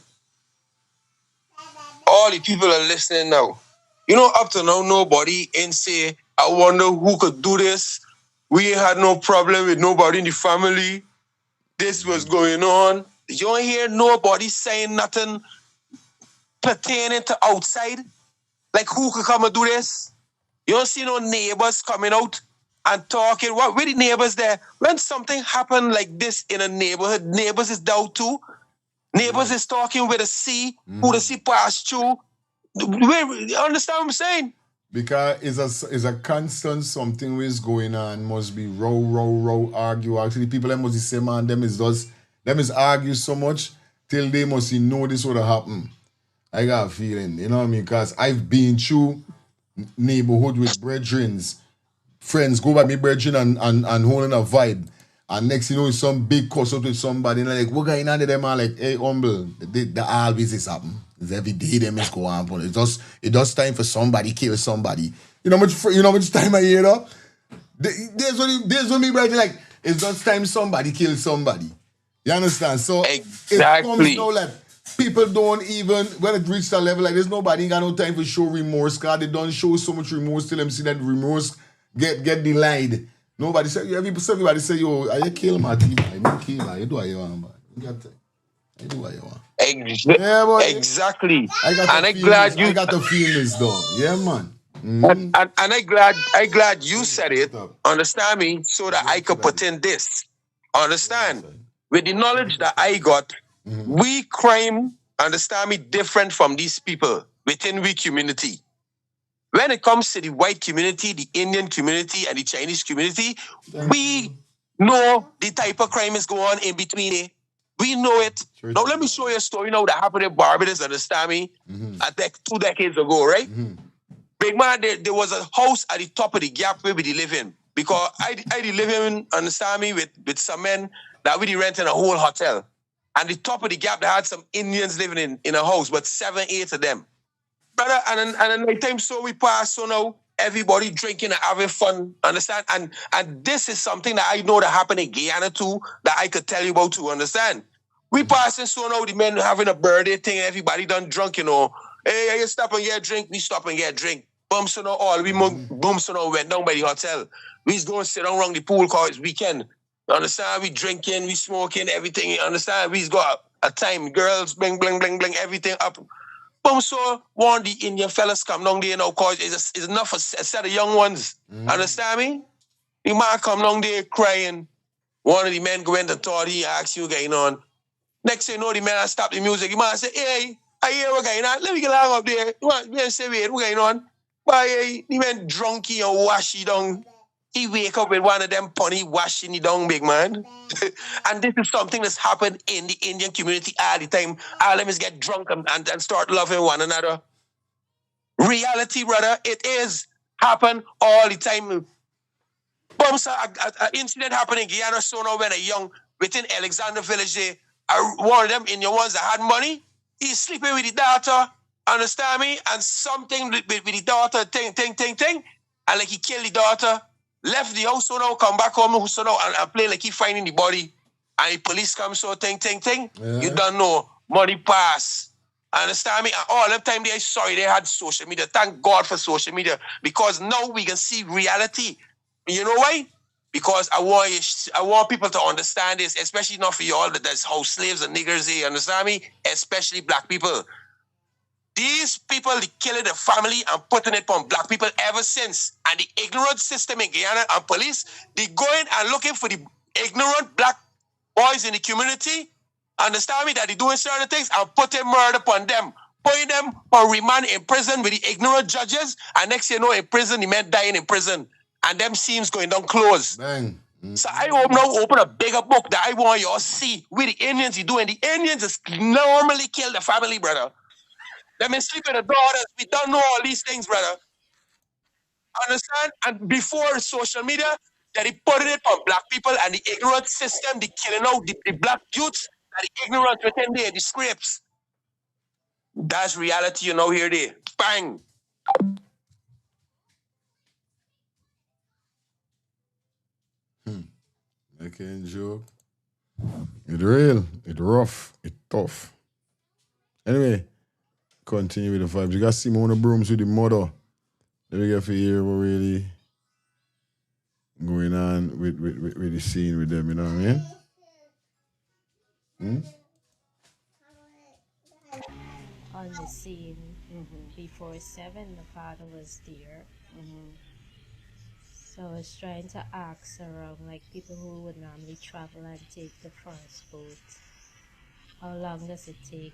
All the people are listening now. You know, up to now, nobody ain't say, I wonder who could do this. We ain't had no problem with nobody in the family. This was going on. You don't hear nobody saying nothing pertaining to outside. Like, who could come and do this? You don't see no neighbors coming out and talking. What were the neighbors there? When something happened like this in a neighborhood, neighbors is down too. Neighbors is talking with a sea, who the sea passed through. You understand what I'm saying? Because it's a constant something which is going on. Must be row, argue. Actually, people that must say, man, them is argue so much till they must know this would have happened. I got a feeling, you know what I mean? Because I've been through neighborhood with brethrens. Friends go by me brethren and holding a vibe. And next you know, it's some big cuss up with somebody and like, what going on to them? I'm like, hey, humble, the always is happen. It's every day them is going on. It does time for somebody kill somebody. You know how much time I hear though? There's only brethren like, it's just time somebody kill somebody. You understand? So exactly. It comes now like people don't even, when it reaches that level, like there's nobody got no time for show remorse, cause they don't show so much remorse till them see that remorse get delayed. Nobody say, everybody say, yo, I kill my team, I don't kill her. You do what you want, man. You do what you want. Yeah, boy. Exactly. I got to feel this though. Yeah, man. And I glad you said it. Understand me? So that I could put in this. Understand? With the knowledge that I got, we crime, understand me, different from these people within we community. When it comes to the white community, the Indian community, and the Chinese community, we know the type of crime is going on in between. We know it. Now, let me show you a story now that happened in Barbados, understand me? 2 decades ago, right? Big man, there was a house at the top of the gap where we live in. Because I live in, understand me, with some men that we rent in a whole hotel. And the top of the gap, they had some Indians living in a house, but 7, 8 of them. Brother, and at night time, so we pass, so now everybody drinking and having fun, understand? And this is something that I know that happened in Guyana too, that I could tell you about too, understand? We passing so now the men having a birthday thing, everybody done drunk, you know. Hey, you stop and get a drink, we stop and get a drink. Bumps on all, we bumps on went down by the hotel. We just go and sit down around the pool cause it's weekend. You understand? We drinking, we smoking, everything, you understand? We just got a time, girls, bling, bling, bling, bling, everything up. So one of the Indian fellas come down there now cause it's enough for a set of young ones. Understand me? The man come down there crying. One of the men go in and thought he asked you going on. Next thing you know, the man stop the music. The man say, hey, I hear what going on. Let me get along up there. The man say, wait, what going on? But hey, the man drunky and washy down. He wake up with one of them punny washing it down, big man. And this is something that's happened in the Indian community all the time. All of them is get drunk and start loving one another. Reality, brother, it is happen all the time. But an incident happened in Guyana so now when a young, within Alexander Village there, one of them Indian ones that had money, he's sleeping with the daughter, understand me? And something with the daughter, ting. And like he killed the daughter, left the house so now, come back home so now and play like he finding the body. And the police come so ting. Yeah. You don't know. Money pass. Understand me? And all the time they sorry they had social media. Thank God for social media. Because now we can see reality. You know why? Because I want people to understand this, especially not for y'all that there's house slaves and niggers here, understand me? Especially black people. These people, they killing the family and putting it on black people ever since. And the ignorant system in Guyana and police, they going and looking for the ignorant black boys in the community, understand me, that they doing certain things and putting murder upon them. Putting them on remand in prison with the ignorant judges, and next thing you know, in prison, the men dying in prison. And them scenes going down close. Bang. So I hope now open a bigger book that I want y'all see with the Indians you doing. The Indians is normally kill the family, brother. Them in sleep with the daughters. We don't know all these things, brother. Understand? And before social media, that they putting it on black people and the ignorant system, the killing out the black youths, and the ignorant within there, the scrapes. That's reality, you know, here there. Bang. I can't joke. It's real, it's rough, it's tough. Anyway, continue with the vibes. You guys see me on the brooms with the mother. Let me get for hear what really going on with the scene with them, you know what I mean? On the scene before 7, the father was there. So I was trying to ask around, like people who would normally travel and take the first boat. How long does it take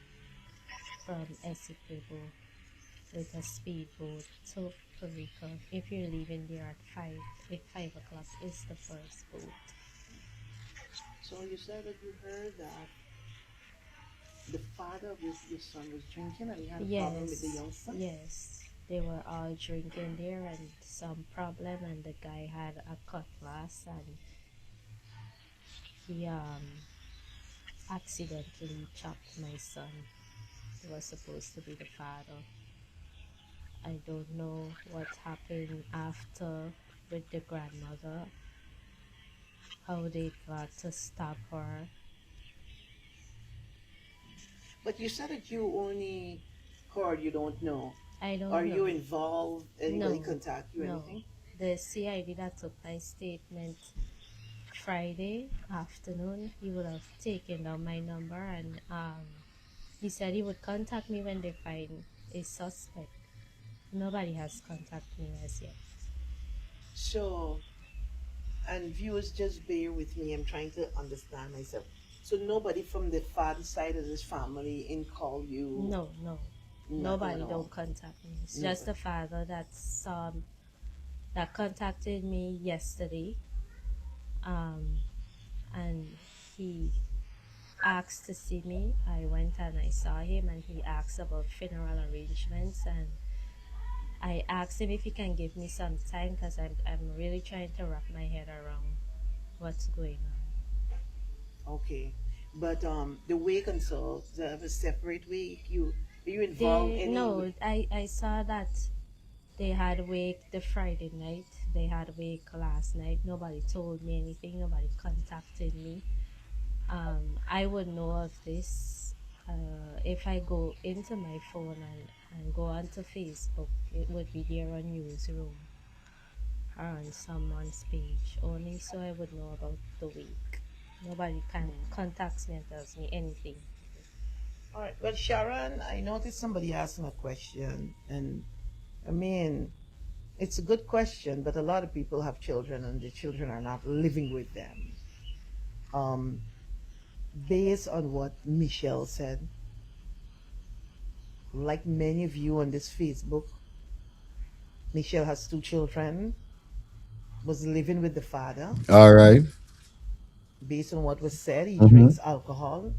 from Essequibo with a speedboat to Puerto Rico if you're leaving there at 5 o'clock is the first boat? So you said that you heard that the father of your son was drinking and he had a problem with the young son? Yes. They were all drinking there and some problem, and the guy had a cutlass and he accidentally chopped my son. He was supposed to be the father. I don't know what happened after with the grandmother, how they got to stop her. But you said that you only heard, you don't know. I don't Are know. you involved? Anybody No, contact you, no. anything? The CID that took my statement Friday afternoon, he would have taken down my number and he said he would contact me when they find a suspect. Nobody has contacted me as yet. So, and viewers, just bear with me. I'm trying to understand myself. So nobody from the father side of this family in call you? No. Nothing Nobody at all. don't contact me. It's just the father that contacted me yesterday. And he asked to see me. I went and I saw him and he asked about funeral arrangements, and I asked him if he can give me some time because I'm really trying to wrap my head around what's going on. Okay. But the wake and so they have a separate wake. Are you involved in No, I saw that They had wake the Friday night. They had wake last night. Nobody told me anything. Nobody contacted me. I would know of this if I go into my phone and go onto Facebook. It would be there on newsroom or on someone's page only, so I would know about the wake. Nobody can contacts me and tells me anything. All right. Well, Sharon, I noticed somebody asking a question, and I mean, it's a good question, but a lot of people have children, and the children are not living with them. Um, Based on what Michelle said, like many of you on this Facebook, Michelle has two children, was living with the father. All right. Based on what was said, he Mm-hmm. drinks alcohol.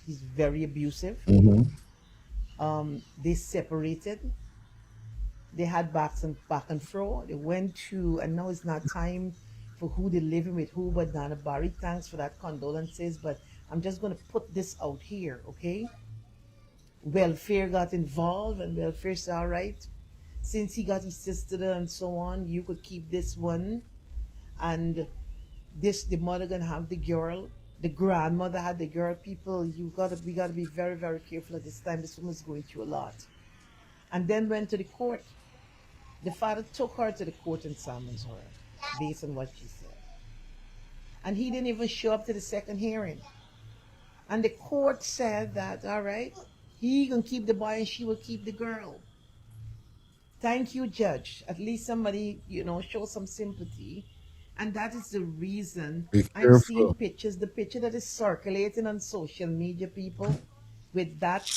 He's very abusive. Mm-hmm. They separated. They had back and fro. They went to, and now it's not time for who they're living with who, but Donna Barry, thanks for that condolences. But I'm just going to put this out here, okay? Welfare got involved, and welfare said, all right, since he got his sister and so on, you could keep this one. And this, the mother gonna have the girl. The grandmother had the girl. People, we gotta be very, very careful at this time. This woman's going through a lot. And then went to the court. The father took her to the court and summons her, based on what she said. And he didn't even show up to the second hearing. And the court said that, all right, he gonna keep the boy and she will keep the girl. Thank you, judge. At least somebody, show some sympathy. And that is the reason Be I'm seeing careful. pictures, the picture that is circulating on social media, people, with that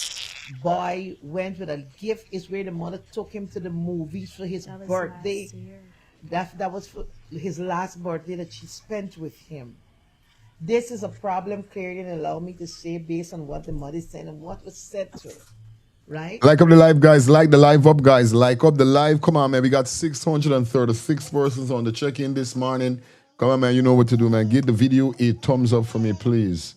boy went with a gift is where the mother took him to the movies for his That was last birthday. year. That was for his last birthday that she spent with him. This is a problem clearly, and allow me to say based on what the mother is saying and what was said to her, right? Like up the live, guys. Like the live up, guys. Like up the live. Come on, man. We got 636 persons on the check-in this morning. Come on, man. You know what to do, man. Give the video a thumbs up for me, please.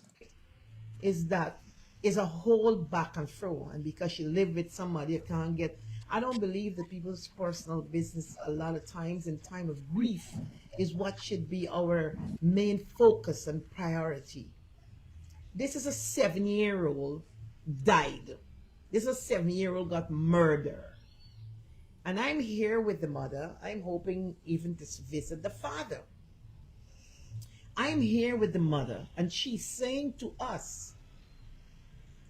Is that is a whole back and fro, and because you live with somebody you can't get. I don't believe that people's personal business a lot of times in time of grief is what should be our main focus and priority. This is a 7-year-old died. This is a 7-year-old got murdered, and I'm here with the mother. I'm hoping even to visit the father. I'm here with the mother, and she's saying to us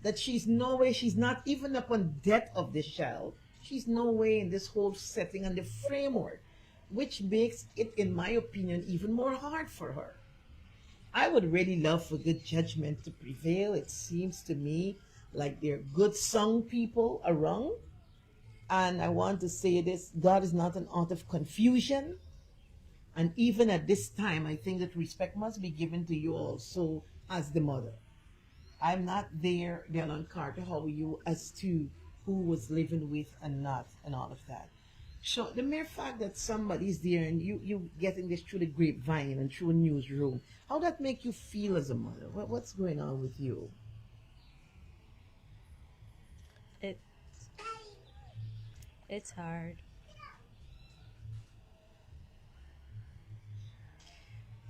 that she's no way, she's not even upon death of this child. She's no way in this whole setting and the framework, which makes it, in my opinion, even more hard for her. I would really love for good judgment to prevail. It seems to me like there are good sung people around. And I want to say this, God is not an author of confusion. And even at this time, I think that respect must be given to you also as the mother. I'm not there, Dylan Carter, how are you, as to who was living with and not, and all of that. So the mere fact that somebody's there and you getting this through the grapevine and through a newsroom, how that make you feel as a mother? What's going on with you? It it's hard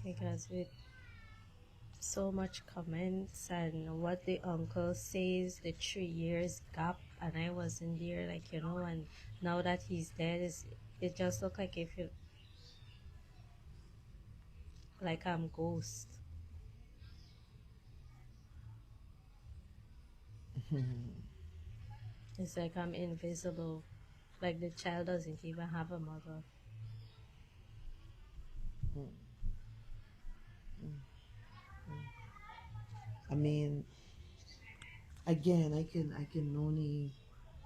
because with so much comments and what the uncle says, the 3 years gap, and I wasn't there, and now that he's dead, it just look like if you like I'm ghost. It's like I'm invisible. Like the child doesn't even have a mother. I mean, again, I can only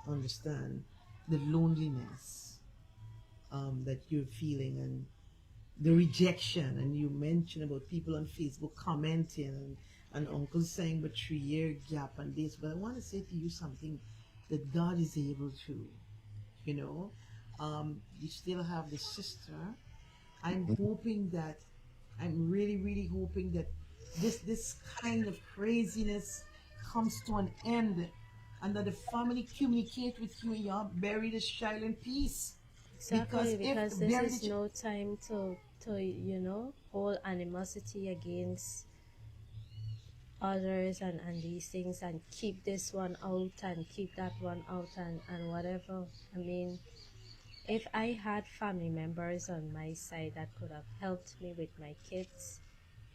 understand the loneliness that you're feeling and the rejection. And you mentioned about people on Facebook commenting and uncle saying but 3 year gap and this. But I want to say to you something that God is able to, you know. You still have the sister. I'm hoping that I'm really, really hoping that this kind of craziness comes to an end and that the family communicate with you and y'all bury this child in peace. Exactly, because this barely is no time to hold animosity against others and these things, and keep this one out and keep that one out and whatever. I mean, if I had family members on my side that could have helped me with my kids,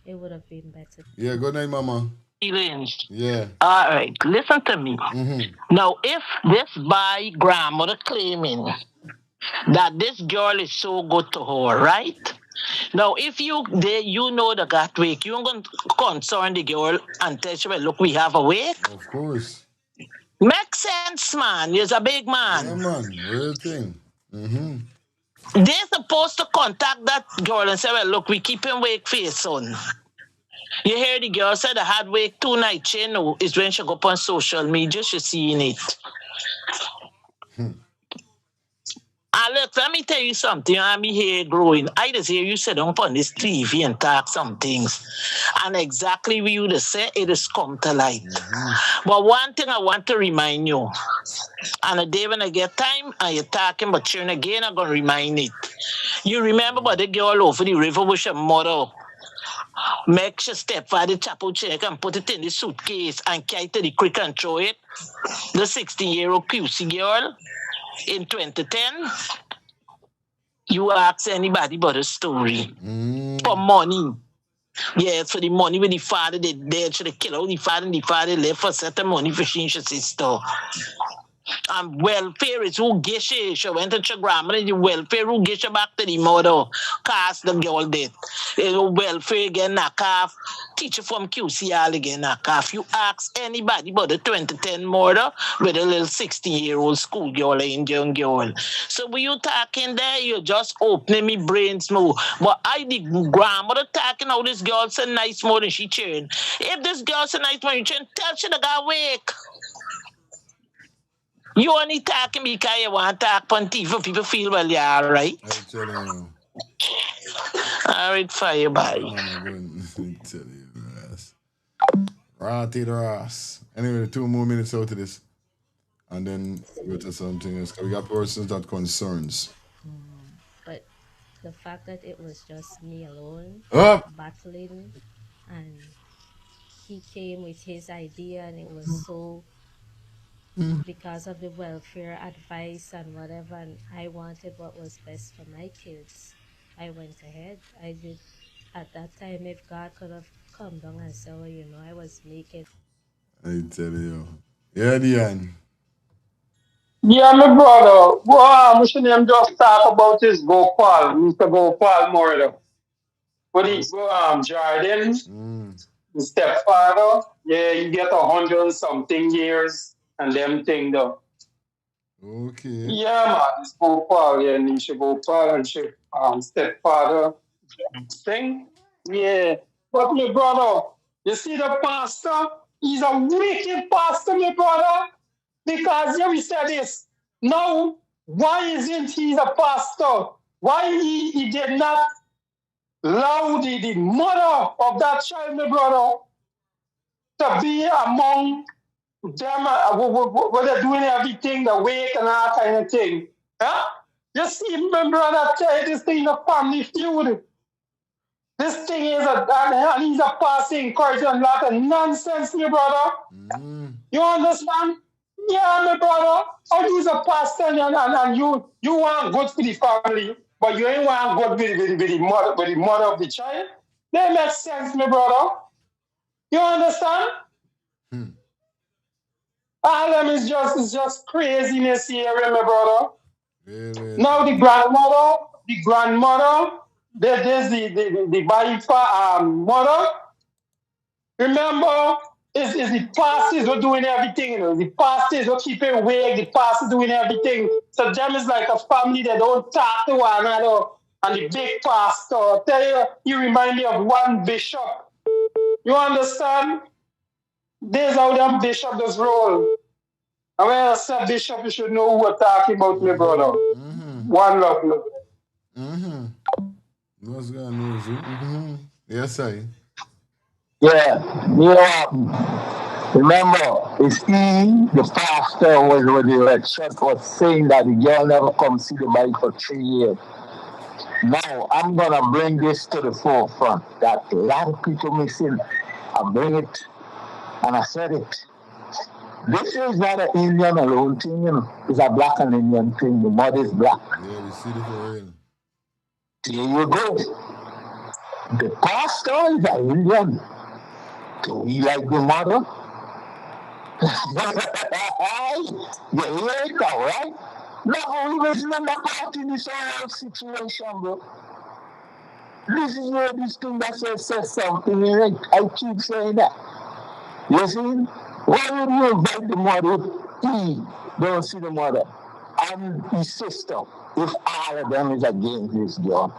it would have been better. Yeah, good night, mama. Feelings. Yeah. All right, listen to me. Now, if this by grandmother claiming that this girl is so good to her, right? Now, if you know the got wake, you're going to concern the girl and tell her, well, look, we have a wake. Of course. Make sense, man. You're a big man. Yeah, man. Real thing. They're supposed to contact that girl and say, well, look, we keep him wake for your son. You hear the girl said the hard wake 2 nights, you know, is when she go up on social media, she seeing it. Look, let me tell you something. I'm here growing. I just hear you sit down on this TV and talk some things. And exactly what you just say, it has come to light. But one thing I want to remind you, and a day when I get time, and you're talking about children again, I'm going to remind it. You remember about the girl over the river with her mother? Make your stepfather chapel check and put it in the suitcase and carry to the creek and throw it. The 16-year-old QC girl in 2010. You ask anybody but a story. For money. Yes, for the money with the father, they dead to the killer. The father left for certain money for she and her sister. And welfare is who gets she. She went to her grandmother, the welfare who gets her back to the mother. Cast the girl dead. Welfare again knock off. Teacher from QCL again knock off. You ask anybody but the 2010 murder with a little 16-year-old school girl and young girl. So when you talking there, you're just opening me brains more. But I the grandmother talking how this girl so nice more than she cheering. If this girl so nice more than she cheering, tell she to go wake. You only talking because you want to talk on TV for people feel well, yeah, all right? I'm telling you. All right, fire, bye. I'm going to tell you, Ross. Ratty the Ross. Anyway, 2 more minutes out of this. And then go to something else. We got persons that concerns. But the fact that it was just me alone battling, and he came with his idea, and it was so because of the welfare advice and whatever, and I wanted what was best for my kids. I went ahead. I did. At that time, if God could have come down and said, well, I was making. I tell you. Yeah, Diane. Yeah, my brother. Wow, we should him just talk about this Gopal, Mr. Gopal murder. But he Jordan, the stepfather, yeah, you get 100 and something years and them thing though. Okay. Yeah, man, this Gopal, yeah, Nisha Gopal and she stepfather thing. Yeah. But my brother, you see the pastor? He's a wicked pastor, my brother. Because here we said this. Now, why isn't he a pastor? Why he did not allow the mother of that child, my brother, to be among them when they're doing everything, the wake and all kind of thing? Huh? You see, my brother, tell you this thing is a family feud. This thing is and he's a pastor encouraging a lot of nonsense, my brother. You understand? Yeah, my brother. How you a pastor and you want good for the family, but you ain't want good with the mother of the child? That makes sense, my brother. You understand? All them is just craziness here, my brother. Now the grandmother, there's the Baifa mother. Remember, is the pastors who doing everything, The pastors who keeping awake, the pastors doing everything. So them is like a family that don't talk to one another. And the big pastor, tell you, you remind me of one bishop. You understand? There's how them bishop does roll. And when I say bishop, you should know who we're talking about, my brother. One love. What's going on? Yes, I. Yeah. Remember, it's he, the pastor, was with the lecture was saying that the girl never come see the bike for 3 years. Now, I'm going to bring this to the forefront that a lot of people missing. I bring it, and I said it. This is not an Indian alone thing, you know. It's a black and Indian thing. The mother is black. Yeah, we see it for real. There you go. The pastor is an Indian. Do we like the mother? You hear it now, right? No, we was not part in this whole situation, bro. This is where this thing that says something, and I keep saying that. You see? Why would you invite the mother? He don't see the mother. And his sister, if all of them is against this girl.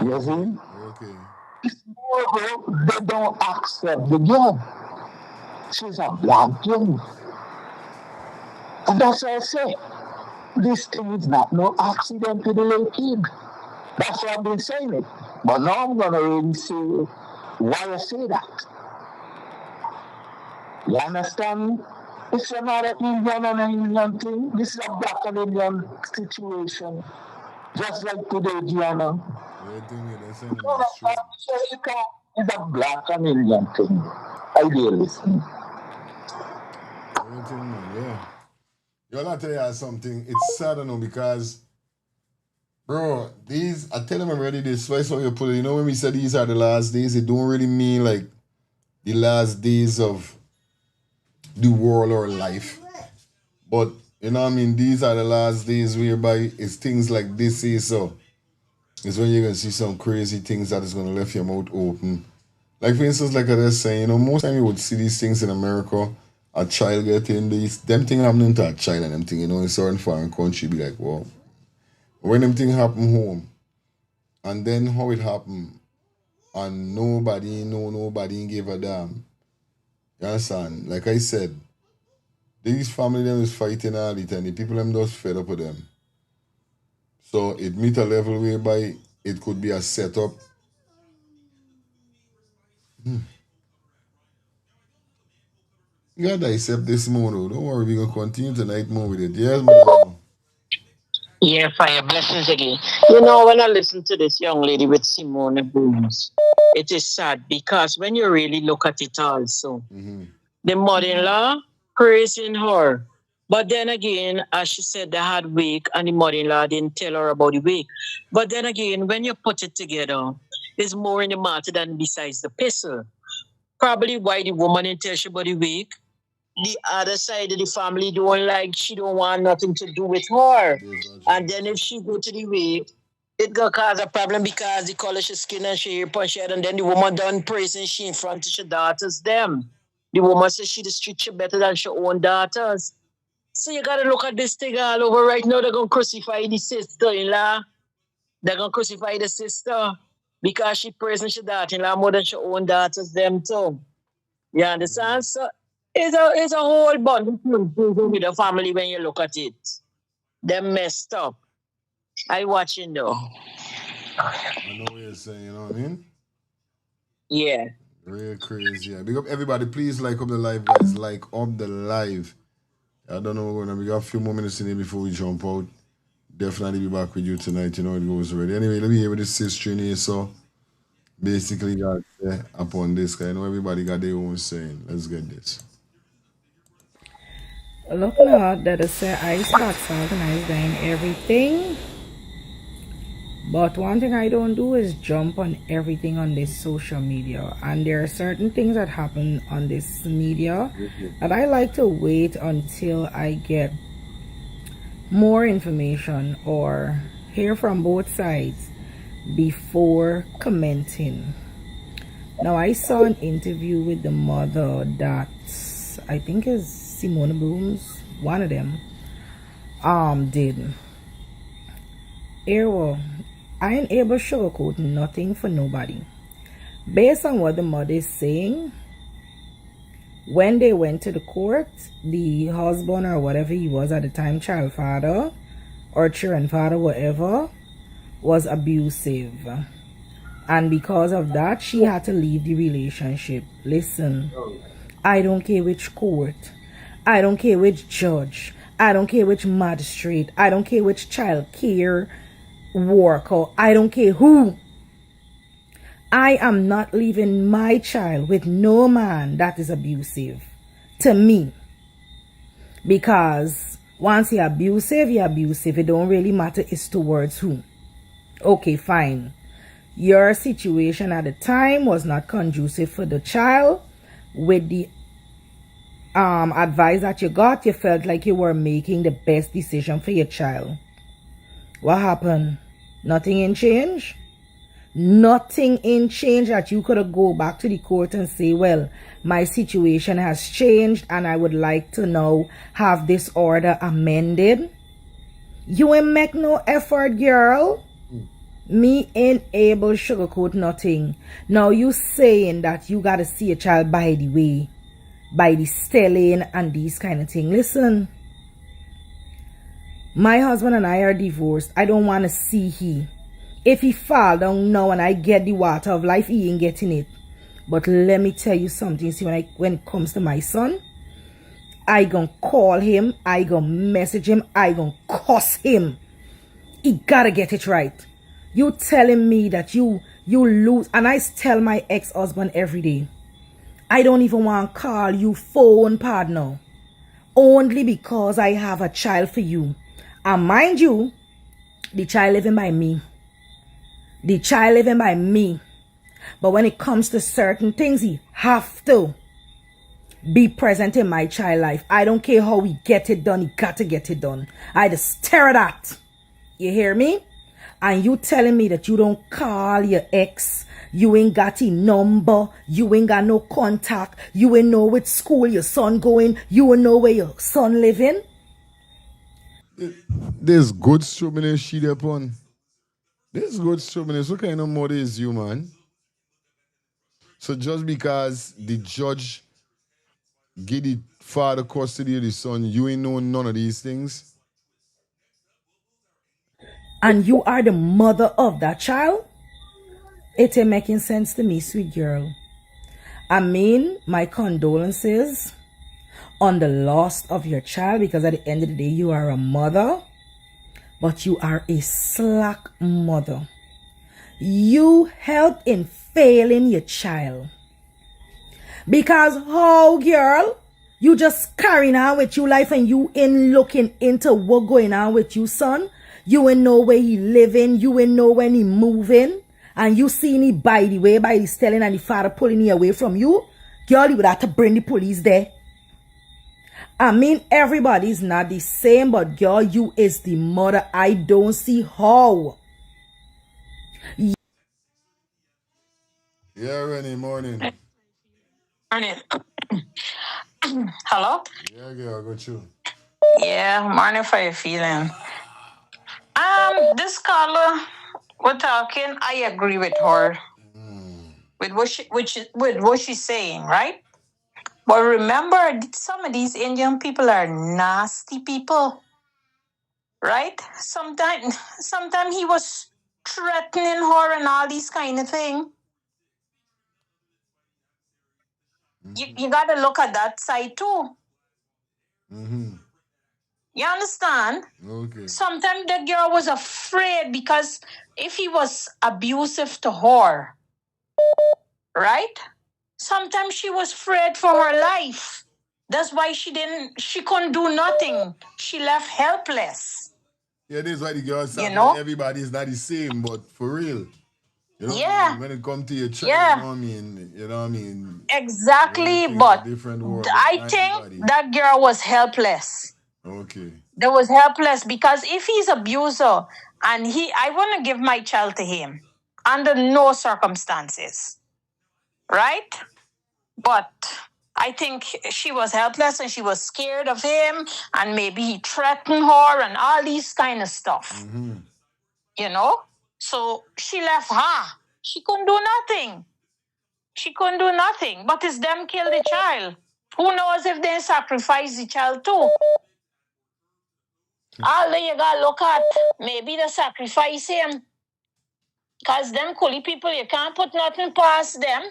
You see? Okay. They don't accept the girl. She's a black girl. And that's what I say. This thing is not no accident to the little kid. That's why I've been saying it. But now I'm going to really say why I say that. You understand? It's not an Indian and an Indian thing. This is a black and Indian situation. Just like today, Gianna. It's a black and Indian thing. Idealism. Everything, man, yeah. Yo, I'll tell you something. It's sad, I know, because, bro, I tell them already this, why so you put it, you know, when we said these are the last days, it don't really mean like the last days of the world or life. But, you know what I mean, these are the last days whereby it's things like this is so. It's when you're going to see some crazy things that is going to left your mouth open. Like, for instance, like I was saying, you know, most time you would see these things in America, a child getting these, them things happening to a child and them things, you know, in certain foreign country, be like, wow. When them things happen home, and then how it happened, and nobody gave a damn. You understand? Like I said, these family them is fighting all the time. The people them just fed up with them. So it meet a level whereby it could be a setup. You gotta accept this more though. Don't worry, we're gonna continue tonight more with it. Yes, madam. Yeah, fire blessings again. You know, when I listen to this young lady with Simone Booms, it is sad because when you really look at it also, the mother-in-law praising her. But then again, as she said, they had wake and the mother-in-law didn't tell her about the wake. But then again, when you put it together, there's more in the matter than besides the pistol. Probably why the woman didn't tell she about the wake. The other side of the family don't like, she don't want nothing to do with her. And then if she go to the wake, it gonna cause a problem because the color she skin and she hair punch head, and then the woman done praising she in front of her daughters them. The woman says she treat you better than her own daughters. So you gotta look at this thing all over right now. They're gonna crucify the sister-in-law. They're gonna crucify the sister because she praising her daughter-in-law more than her own daughters them too. You understand? So it's a whole bunch with the family when you look at it. They're messed up. I watching though. I know what you're saying, you know what I mean? Yeah. Real crazy. Yeah. Big up everybody. Please like up the live, guys. Like up the live. I don't know we got a few more minutes in here before we jump out. Definitely be back with you tonight. You know it goes already. Anyway, let me hear what this sister in here. So basically got upon this guy. I know everybody got their own saying. Let's get this. Look now that I say ice box organized and everything. But one thing I don't do is jump on everything on this social media. And there are certain things that happen on this media and I like to wait until I get more information or hear from both sides before commenting. Now I saw an interview with the mother that I think is Simone Booms, one of them, did. Errol, I ain't able to sugarcoat nothing for nobody. Based on what the mother is saying, when they went to the court, the husband or whatever he was at the time, child father or children father, whatever, was abusive. And because of that, she had to leave the relationship. Listen, I don't care which court, I don't care which judge, I don't care which magistrate, I don't care which child care worker, I don't care who. I am not leaving my child with no man that is abusive to me. Because once you're abusive, you're abusive. It don't really matter it's towards who. Okay, fine. Your situation at the time was not conducive for the child. With the advice that you got, you felt like you were making the best decision for your child. What happened? Nothing in change? Nothing in change that you could go back to the court and say, well, my situation has changed and I would like to now have this order amended. You ain't make no effort, girl. Me ain't able sugarcoat nothing. Now you saying that you gotta see a child by the way, by the stelling and these kind of thing. Listen, my husband and I are divorced. I don't want to see he. If he fall down now and I get the water of life, he ain't getting it. But let me tell you something. See, when it comes to my son, I gonna call him, I gonna message him, I gonna cuss him. He gotta get it right. You telling me that you lose, and I tell my ex-husband every day, I don't even want to call you phone partner, only because I have a child for you. And mind you, the child living by me. The child living by me. But when it comes to certain things, he have to be present in my child life. I don't care how we get it done, he got to get it done. I just stare at that. You hear me? And you telling me that you don't call your ex, you ain't got his number, you ain't got no contact, you ain't know which school your son going, you ain't know where your son living? There's good strumming she upon. There's good strumming. What kind of mother is you, man? So just because the judge give the father custody of the son, you ain't know none of these things? And you are the mother of that child? It ain't making sense to me, sweet girl. I mean, my condolences on the loss of your child, because at the end of the day, you are a mother, but you are a slack mother. You helped in failing your child. Because how, girl? You just carrying on with your life and you ain't looking into what going on with you, son. You ain't know where he living. You ain't know when he moving. And you seen he by the way, by the stealing and the father pulling he away from you. Girl, you would have to bring the police there. I mean, everybody's not the same, but girl, you is the mother. I don't see how. Yeah, Rennie, morning. Morning. Hello? Yeah, girl, I got you. Yeah, morning for your feeling. This caller, we're talking, I agree with her. With what she's saying, right? But remember, some of these Indian people are nasty people, right? Sometimes he was threatening her and all these kind of thing. You got to look at that side too. You understand? Okay. Sometimes the girl was afraid because if he was abusive to her, right? Sometimes she was afraid for her life. That's why she couldn't do nothing. She left helpless. Yeah, this is why the girls say everybody is not the same, but for real. You know what I mean? When it comes to your child, you know what I mean? You know what I mean? Exactly, but I think that girl was helpless. Okay. That was helpless because if he's abuser and I want to give my child to him under no circumstances, right? But I think she was helpless and she was scared of him and maybe he threatened her and all these kind of stuff. You know? So she left her. She couldn't do nothing. She couldn't do nothing. But it's them kill the child. Who knows if they sacrifice the child too? All you gotta look at, maybe they sacrifice him. Because them coolie people, you can't put nothing past them.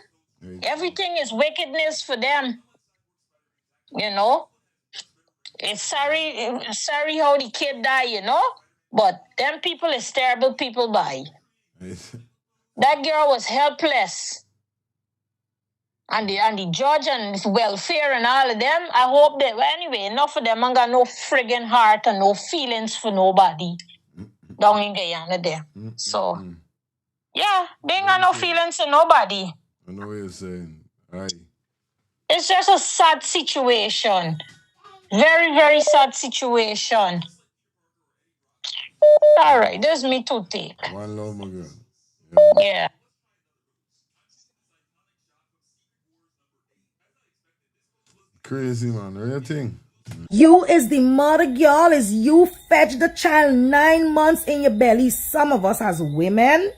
Everything is wickedness for them. You know? It's sorry how the kid died, you know? But them people is terrible people by. That girl was helpless. And the judge and welfare and all of them, I hope that, well, anyway, enough of them ain't got no friggin' heart and no feelings for nobody down in Guyana there. So, yeah, they ain't got no feelings for nobody. I know what you're saying. Right. It's just a sad situation. Very, very sad situation. All right, there's me to take. One love, my girl. Yeah. Crazy, man. Real thing. You is the mother, girl. Is you fetch the child 9 months in your belly. Some of us as women,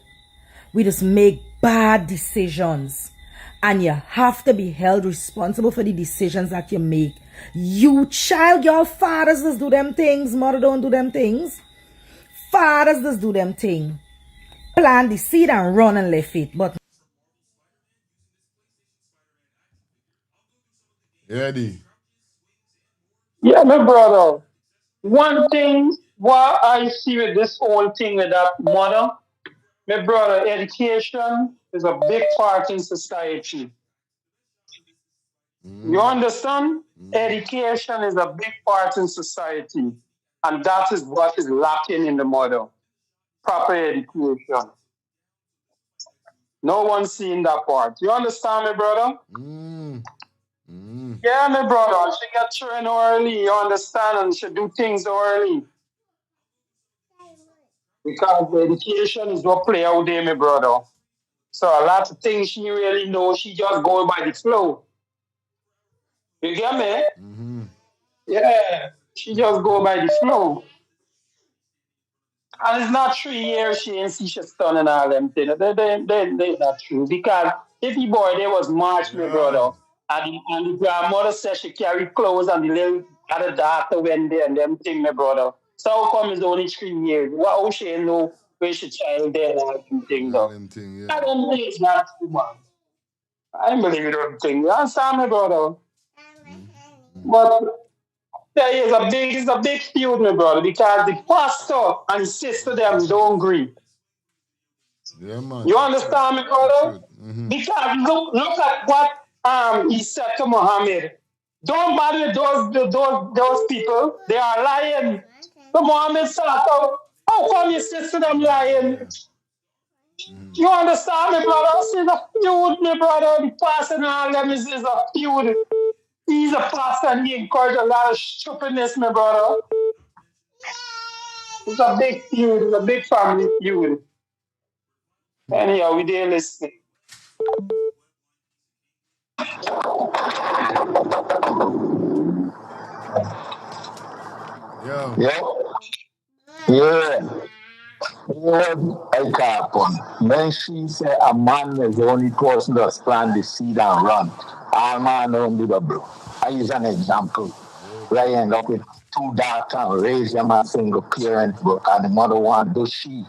we just make bad decisions. And you have to be held responsible for the decisions that you make. You child, your fathers just do them things. Mother don't do them things. Fathers just do them thing. Plant the seed and run and left it. But Eddie. Yeah, my brother. One thing what I see with this whole thing with that mother, my brother, education is a big part in society. You understand? Education is a big part in society. And that is what is lacking in the mother. Proper education. No one's seeing that part. You understand me, brother? Yeah, my brother. She get trained early, you understand, and she do things early. Because the education is what play out there, my brother. So a lot of things she really knows, she just going by the flow. You get me? Yeah. She just go by the flow. And it's not 3 years she ain't see she son and all them things. They not true. Because if the boy there was March, my brother, and the grandmother said she carry clothes and the little other daughter went there and them thing, my brother. So how come it's only 3 years? What how she know where she child there and all them thing though? I don't think it's not true, man. I don't believe them thing. You understand me, brother? But there is a big feud, my brother, because the pastor and his sister them don't agree. Yeah, man. You understand me, brother? Because look at what he said to Muhammad. Don't bother those people. They are lying. So Muhammad said, how come your sister them lying? You understand me, brother? This is a feud, my brother. The pastor and all them is a feud. He's a pastor and he encouraged a lot of stupidness, my brother. It's a big feud. It's a big family feud. Anyhow, we did listening. Yo. Yeah. Yeah. It happened. When she said a man is the only person that plant the seed and run, all man don't do the bro. I use an example. Where you end up with two daughters and raise them as single parent, bro, and the mother want to she.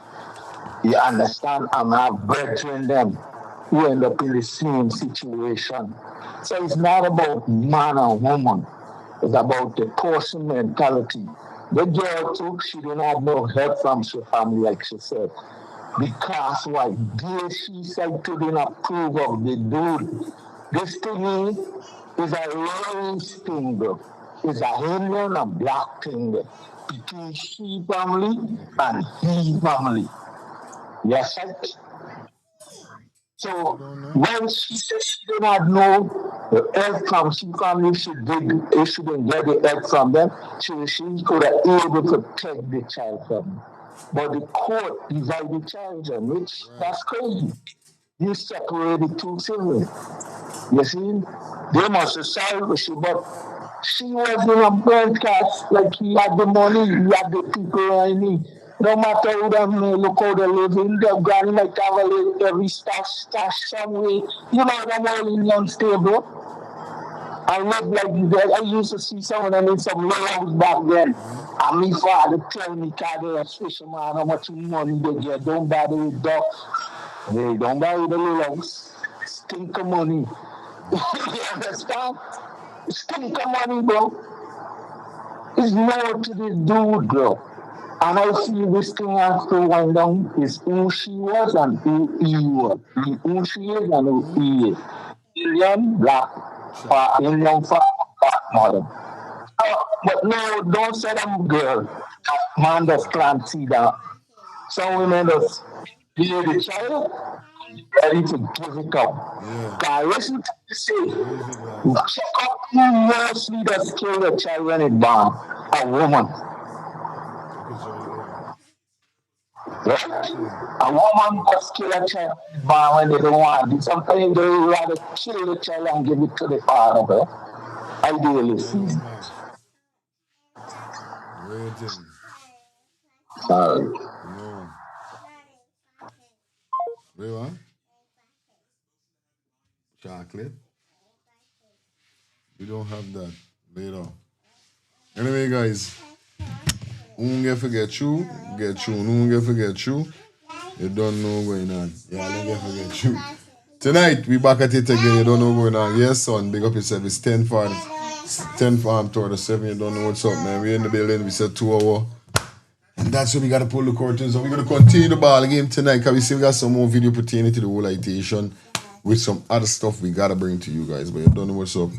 You understand? And have brethren them who end up in the same situation. So it's not about man and woman. It's about the person mentality. The girl too, she didn't have no help from her family, like she said. Because why? Dear, she said to didn't approve of the dude. This to me is a race thing, bro. It's a Indian and black thing bro. Between she family and he family. Yes, sir. So when she said she did not know the help from she family, she didn't get the help from them, she could have able to take the child from them. But the court divided the child, which that's crazy. You separate the two children. You see, they must have solved she, but she was in a broadcast, like he had the money, he had the people around him. No matter who them look how they live in, they've got like have every stash somewhere. You know them all in unstable. I look like that. I used to see some of them in some house back then. And my father tell me, because they're a fisherman, how much money they get. Don't bother with ducks. Hey, don't bother with the little house. Stink of money. You understand? Stink of money, bro. There's more to this dude, bro. And I feel this thing has to wind down is who she was and who he was. Who she is and who he is. Indian, black, Indian, black mother. But no, don't say them girl. That man just can't see that. Some women just hear the child, ready to give it up. Yeah. Now listen to me say, Music like check out who mostly does kill the child when it born. A woman. okay, Johnny, yeah. Yeah. A woman must kill a child when they don't want it. Sometimes they would rather kill the child and give it to the father. Bro. Ideally. Yeah, no, man. Real thing. No. Real one? Chocolate? We don't have that. Later. Anyway, guys. Who get forget you? Get you. Who get forget you? You don't know what's going on. Yeah, I don't get forget you. Tonight, we back at it again. You don't know what's going on. Yes, son. Big up yourself. It's 10 for 7. You don't know what's up, man. We're in the building. We said 2 hours. And that's why we got to pull the curtains. So we're going to continue the ball game tonight because we see we got some more video pertaining to the whole litation with some other stuff we got to bring to you guys. But you don't know what's up.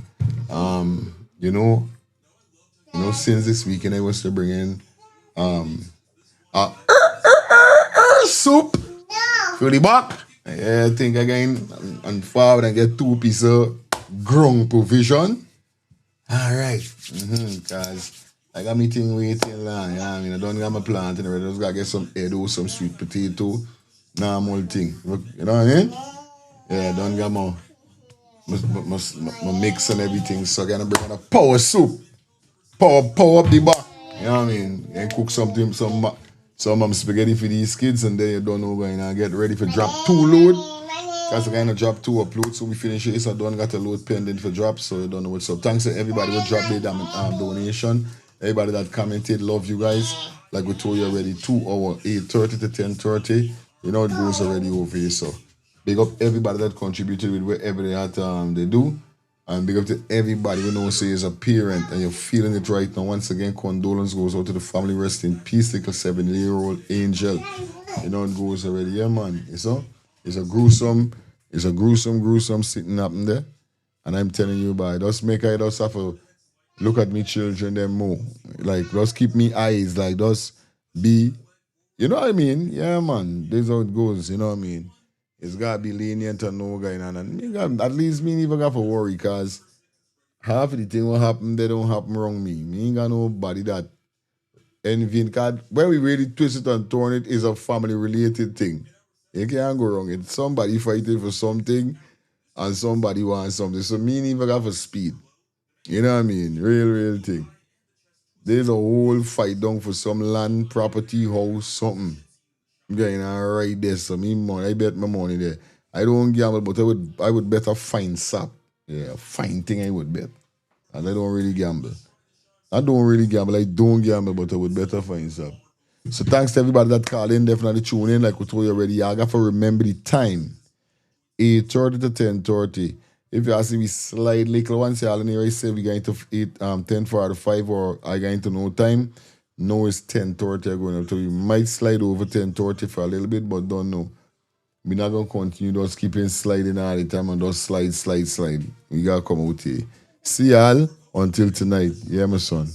You know, since this weekend I was to bring in soup for the back. Yeah, I think again and forward and get 2 pieces of ground provision. Alright. Because I got me thing waiting long. Yeah, I mean I don't got my planting already. I just gotta get some edo, some sweet potato, normal thing. You know what I mean? Yeah, I don't got my mix and everything. So I'm gonna bring on a power soup. Power up the back. You know what I mean? And cook something, some spaghetti for these kids, and then you don't know going to get ready for drop 2 load. Because we're going to drop 2 upload, so we finish it. So I don't got a load pending for drop, so you don't know what's up. Thanks to everybody who dropped their donation. Everybody that commented, love you guys. Like we told you already, 2 hours, 8:30 to 10:30. You know it goes already over here, so big up everybody that contributed with whatever they do. And big up to everybody who knows say is a parent and you're feeling it right now. Once again, condolence goes out to the family. Rest in peace, little 7-year-old Angel. You know it goes already, yeah, man. It's a gruesome sitting up in there. And I'm telling you, boy, just make I just have to look at me children them more. Like, just keep me eyes, like, just be, you know what I mean? Yeah, man. This is how it goes, you know what I mean? It's got to be lenient and no going on. And at least me even got to worry because half of the thing will happen, they don't happen wrong me. Me ain't got nobody that envying. Because when we really twist it and turn it, is a family-related thing. You can't go wrong. It's somebody fighting for something and somebody wants something. So me ain't even got for speed. You know what I mean? Real thing. There's a whole fight down for some land, property, house, something. Going right there, so I bet my money there. I don't gamble, but I would bet a fine sap. Yeah, a fine thing I would bet. And I don't really gamble. I don't gamble, but I would bet a fine sap. So thanks to everybody that called in, definitely tune in. Like we told you already, I got to remember the time. 8:30 to 10:30. If you ask me slide little once you all in here, I say we're going to 10:45 or I going to no time. No, it's 10:30. I'm going to tell you. Might slide over 10:30 for a little bit, but don't know. We're not going to continue just keeping sliding all the time and just slide. We got to come out here. See y'all until tonight. Yeah, my son.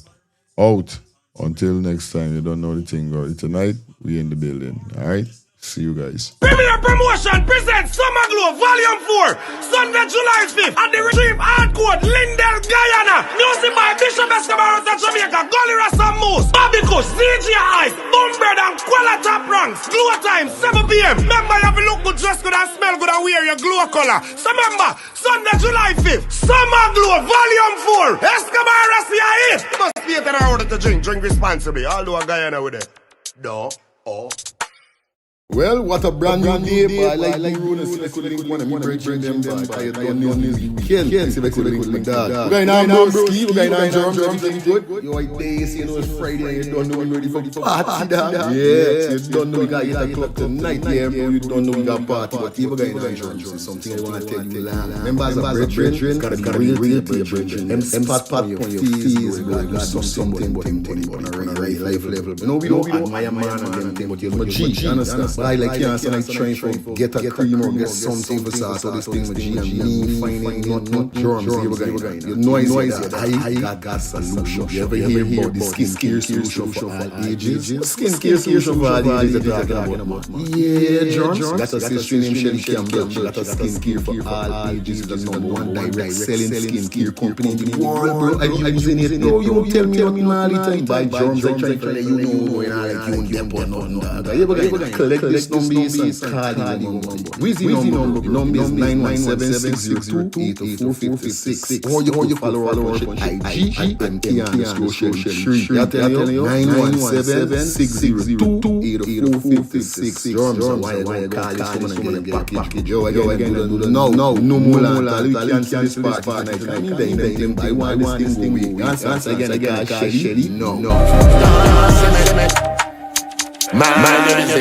Out. Until next time. You don't know the thing, girl. Tonight, we in the building. All right? See you guys. Premier Promotion presents Summer Glow Volume 4, Sunday, July 5th at the Retrieve Hardcore, Lindell, Guyana. Music by Bishop Escobar of Jamaica, Gully Rasta Moose, Bobby Kush, DJ Ice, Boombird and Quella Top Ranks. Glow time, 7 p.m. Remember, you have to look good, dress good and smell good and wear your glow color. So remember, Sunday, July 5th, Summer Glow Volume 4, Escobar Rasta it. You must be in order to drink responsibly. Although a Guyana with it. No. Well, what a brand new day, boy. Like the road and see if I could link one of me brethren them, boy. I done this weekend. See if I could link my dog. We're going on broski, we're going on germs, everything good. Yo, I days, you know, it's Friday, you don't know we ready for party, dog. Yeah, you don't know we got 8 o'clock tonight, yeah, bro. You don't know we got party, but if we're going on germs, it's something I want to tell you, land. Members of brethren, gotta be real to your brethren. Them spot on your face, God, do something but him on a real life level. You know, we don't admire man and them thing, but you're my G, you understand? I like cancer, like trying to get a cream or get something for sauce or this thing with G and me finding not germs. You know I got solution. You ever hear about the skincare solution for all ages? Skincare solution for all ages that you're talking about. Yeah, germs. Got a sister named Shelly Campbell. She got a skincare for all ages. The #1 direct selling skincare company in the world, bro. I'm using it. No, you don't tell me nothing all the time. Buy germs, I try to let you know when I like you and them but nothing. You ever collect this number and call the number. Wheezy number. The number is 917-602-8456. Or you can follow our IG and Kian_Shelly. You tell you 917-602-8456. Germs are why you call this woman and get a package. Yo, I can do that now. No more land. You can't see this party tonight. I want this thing going. Answer again, I call Shelly. No. My name is